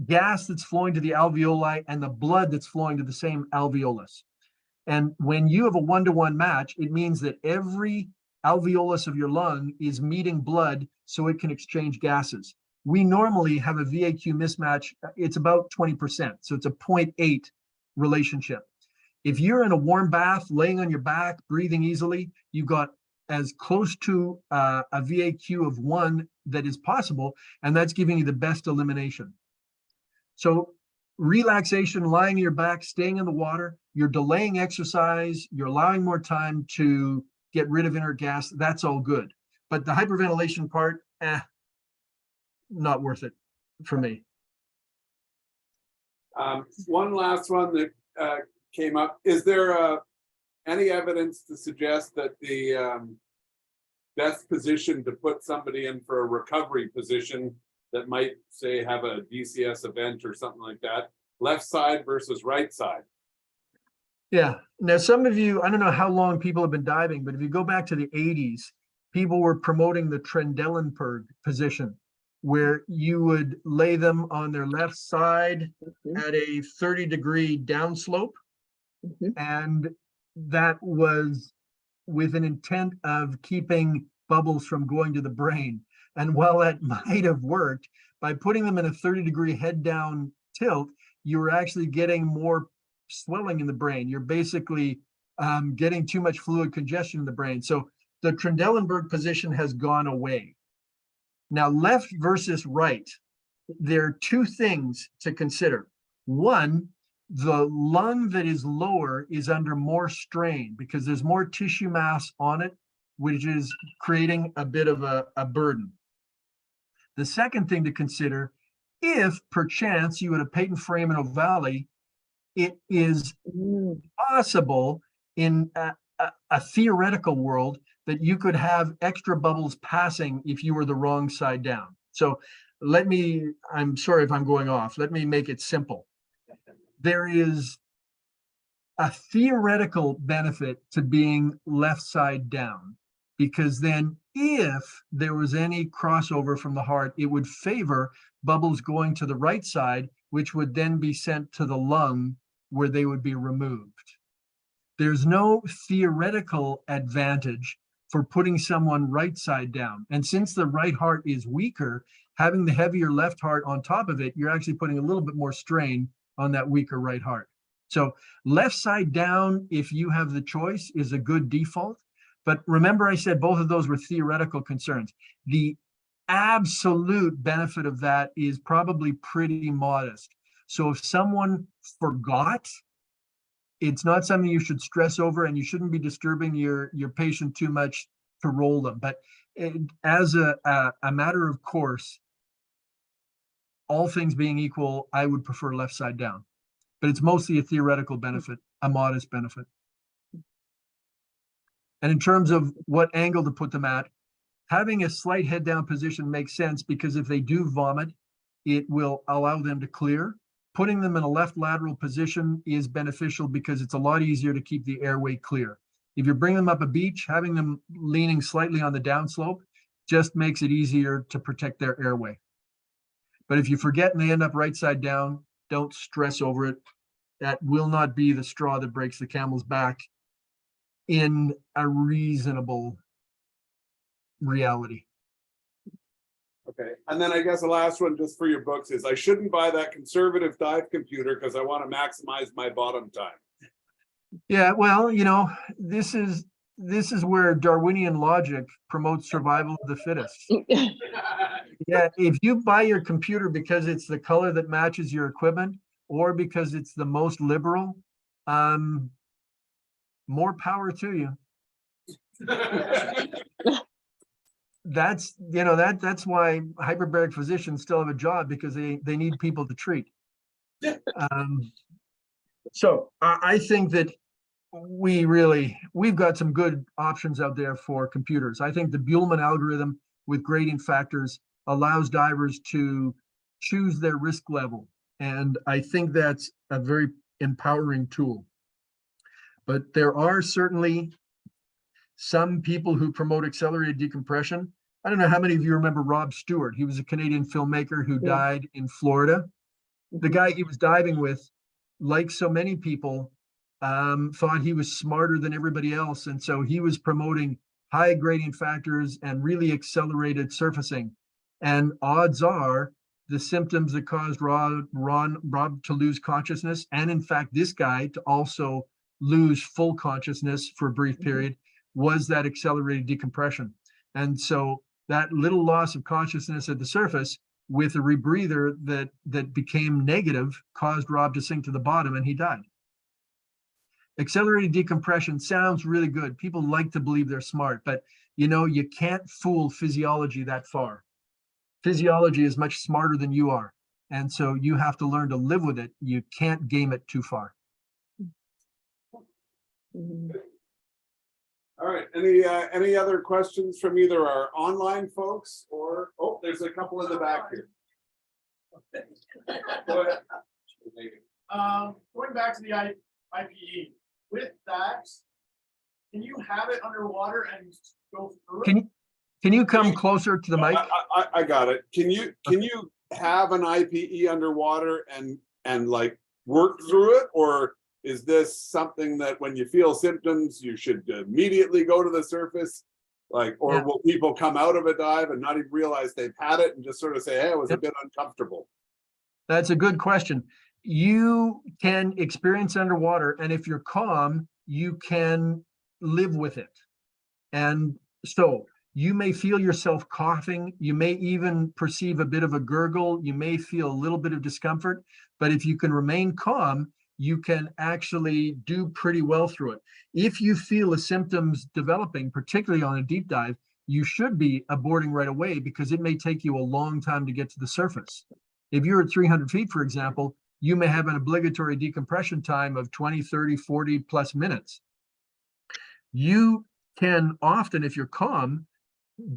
gas that's flowing to the alveoli and the blood that's flowing to the same alveolus. And when you have a one-to-one match, it means that every alveolus of your lung is meeting blood so it can exchange gases. We normally have a VAQ mismatch. It's about 20%. So it's a 0.8 relationship. If you're in a warm bath, laying on your back, breathing easily, you've got as close to a VAQ of 1 that is possible, and that's giving you the best elimination. So relaxation, lying on your back, staying in the water, you're delaying exercise, you're allowing more time to get rid of inert gas, that's all good. But the hyperventilation part, not worth it for me. One last one that came up. Is there any evidence to suggest that the best position to put somebody in for a recovery position that might, say, have a DCS event or something like that, left side versus right side? Yeah. Now, some of you, I don't know how long people have been diving, but if you go back to the 80s, people were promoting the Trendelenburg position, where you would lay them on their left side at a 30-degree downslope. And that was with an intent of keeping bubbles from going to the brain. And while that might have worked, by putting them in a 30-degree head down tilt, you were actually getting more swelling in the brain. You're basically getting too much fluid congestion in the brain. So the Trendelenburg position has gone away. Now, left versus right, there are two things to consider. One, the lung that is lower is under more strain because there's more tissue mass on it, which is creating a bit of a burden. The second thing to consider, if perchance you had a patent foramen ovale, it is possible in a theoretical world that you could have extra bubbles passing if you were the wrong side down. So I'm sorry if I'm going off. Let me make it simple. There is a theoretical benefit to being left side down, because then if there was any crossover from the heart, it would favor bubbles going to the right side, which would then be sent to the lung where they would be removed. There's no theoretical advantage for putting someone right side down. And since the right heart is weaker, having the heavier left heart on top of it, you're actually putting a little bit more strain on that weaker right heart. So left side down, if you have the choice, is a good default. But remember, I said both of those were theoretical concerns. The absolute benefit of that is probably pretty modest. So if someone forgot, it's not something you should stress over, and you shouldn't be disturbing your patient too much to roll them. But as a matter of course, all things being equal, I would prefer left side down. But it's mostly a theoretical benefit, a modest benefit. And in terms of what angle to put them at, having a slight head down position makes sense, because if they do vomit, it will allow them to clear. Putting them in a left lateral position is beneficial because it's a lot easier to keep the airway clear. If you're bringing them up a beach, having them leaning slightly on the downslope just makes it easier to protect their airway. But if you forget and they end up right side down, don't stress over it. That will not be the straw that breaks the camel's back in a reasonable reality. Okay, and then I guess the last one, just for your books, is I shouldn't buy that conservative dive computer because I want to maximize my bottom time. Yeah, well, this is where Darwinian logic promotes survival of the fittest. Yeah, if you buy your computer because it's the color that matches your equipment, or because it's the most liberal, more power to you. That's why hyperbaric physicians still have a job, because they need people to treat. So I think that we've got some good options out there for computers. I think the Buhlmann algorithm with grading factors allows divers to choose their risk level. And I think that's a very empowering tool. But there are certainly some people who promote accelerated decompression. I don't know how many of you remember Rob Stewart. He was a Canadian filmmaker who died in Florida. The guy he was diving with, like so many people, thought he was smarter than everybody else. And so he was promoting high gradient factors and really accelerated surfacing. And odds are the symptoms that caused Rob to lose consciousness, and in fact, this guy to also lose full consciousness for a brief period, was that accelerated decompression. And so that little loss of consciousness at the surface with a rebreather that became negative caused Rob to sink to the bottom, and he died. Accelerated decompression sounds really good. People like to believe they're smart, but you can't fool physiology that far. Physiology is much smarter than you are. And so you have to learn to live with it. You can't game it too far. All right, any other questions from either our online folks or, oh, there's a couple in the back here. Go ahead. Going back to the IPE, with that, can you have it underwater and go through it? Can you come closer to the mic? I got it. Can you have an IPE underwater and like work through it, or is this something that when you feel symptoms you should immediately go to the surface, or will people come out of a dive and not even realize they've had it and just sort of say, hey, it was a bit uncomfortable? That's a good question. You can experience underwater, and if you're calm, you can live with it. And so you may feel yourself coughing. You may even perceive a bit of a gurgle. You may feel a little bit of discomfort, but if you can remain calm, you can actually do pretty well through it. If you feel the symptoms developing, particularly on a deep dive, you should be aborting right away, because it may take you a long time to get to the surface. If you're at 300 feet, for example, you may have an obligatory decompression time of 20, 30, 40 plus minutes. You can often, if you're calm,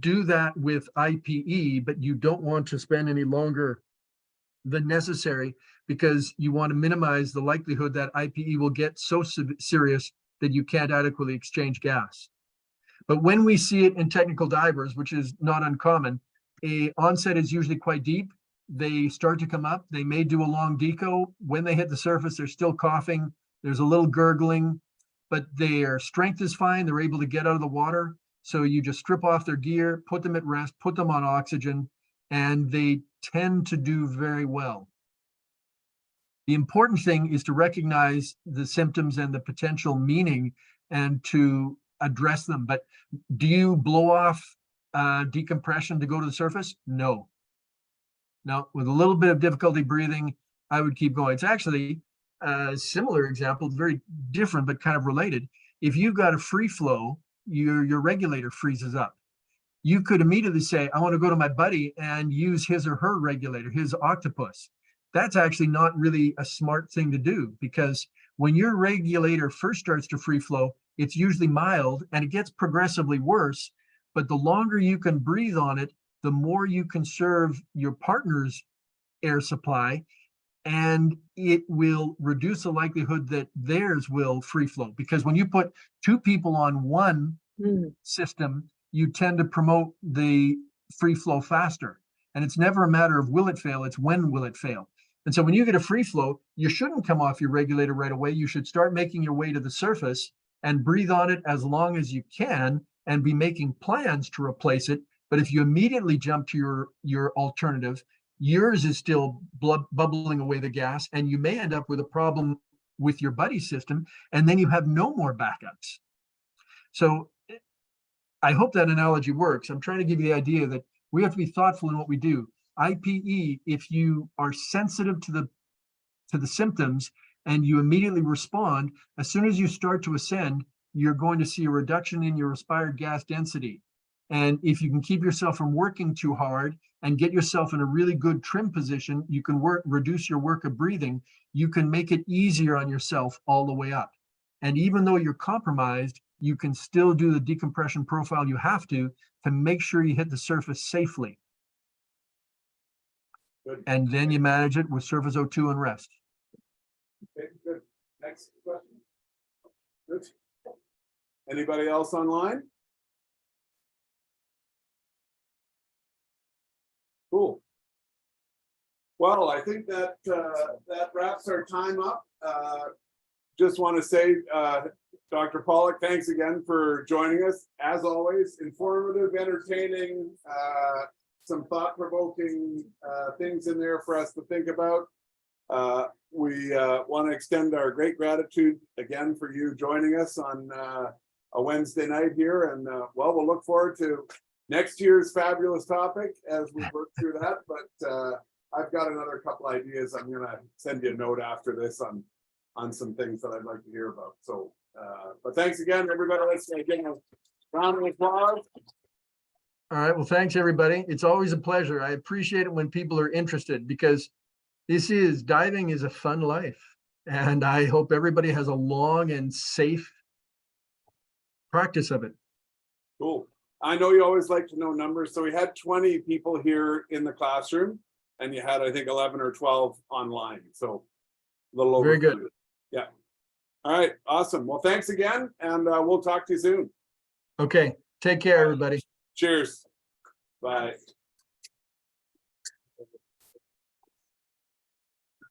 do that with IPE, but you don't want to spend any longer than necessary because you want to minimize the likelihood that IPE will get so serious that you can't adequately exchange gas. But when we see it in technical divers, which is not uncommon, a onset is usually quite deep. They start to come up. They may do a long deco. When they hit the surface, they're still coughing. There's a little gurgling, but their strength is fine. They're able to get out of the water. So you just strip off their gear, put them at rest, put them on oxygen, and they tend to do very well. The important thing is to recognize the symptoms and the potential meaning and to address them. But do you blow off decompression to go to the surface? No. Now, with a little bit of difficulty breathing, I would keep going. It's actually a similar example, very different, but kind of related. If you've got a free flow, your regulator freezes up. You could immediately say, I want to go to my buddy and use his or her regulator, his octopus. That's actually not really a smart thing to do, because when your regulator first starts to free flow, it's usually mild and it gets progressively worse. But the longer you can breathe on it, the more you conserve your partner's air supply, and it will reduce the likelihood that theirs will free flow. Because when you put two people on one system, you tend to promote the free flow faster. And it's never a matter of will it fail, it's when will it fail. And so when you get a free flow, you shouldn't come off your regulator right away. You should start making your way to the surface and breathe on it as long as you can and be making plans to replace it. But if you immediately jump to your alternative, yours is still bubbling away the gas, and you may end up with a problem with your buddy system, and then you have no more backups. So I hope that analogy works. I'm trying to give you the idea that we have to be thoughtful in what we do. IPE, if you are sensitive to the symptoms and you immediately respond, as soon as you start to ascend, you're going to see a reduction in your respired gas density. And if you can keep yourself from working too hard and get yourself in a really good trim position, you can reduce your work of breathing. You can make it easier on yourself all the way up. And even though you're compromised, you can still do the decompression profile you have to make sure you hit the surface safely. Good. And then you manage it with surface O2 and rest. Okay, good. Next question. Good. Anybody else online? Cool. Well, I think that that wraps our time up. Just want to say, Dr. Pollack, thanks again for joining us. As always, informative, entertaining, some thought-provoking things in there for us to think about. We want to extend our great gratitude again for you joining us on a Wednesday night here. And well, we'll look forward to next year's fabulous topic as we work through that. But I've got another couple ideas. I'm going to send you a note after this on some things that I'd like to hear about. So, but thanks again, everybody. Let's again a round of applause. All right. Well, thanks, everybody. It's always a pleasure. I appreciate it when people are interested, because diving is a fun life. And I hope everybody has a long and safe practice of it. Cool. I know you always like to know numbers. So we had 20 people here in the classroom, and you had, I think, 11 or 12 online. So a little over. Very good. 30. Yeah. All right. Awesome. Well, thanks again. And we'll talk to you soon. Okay. Take care, everybody. Cheers. Bye.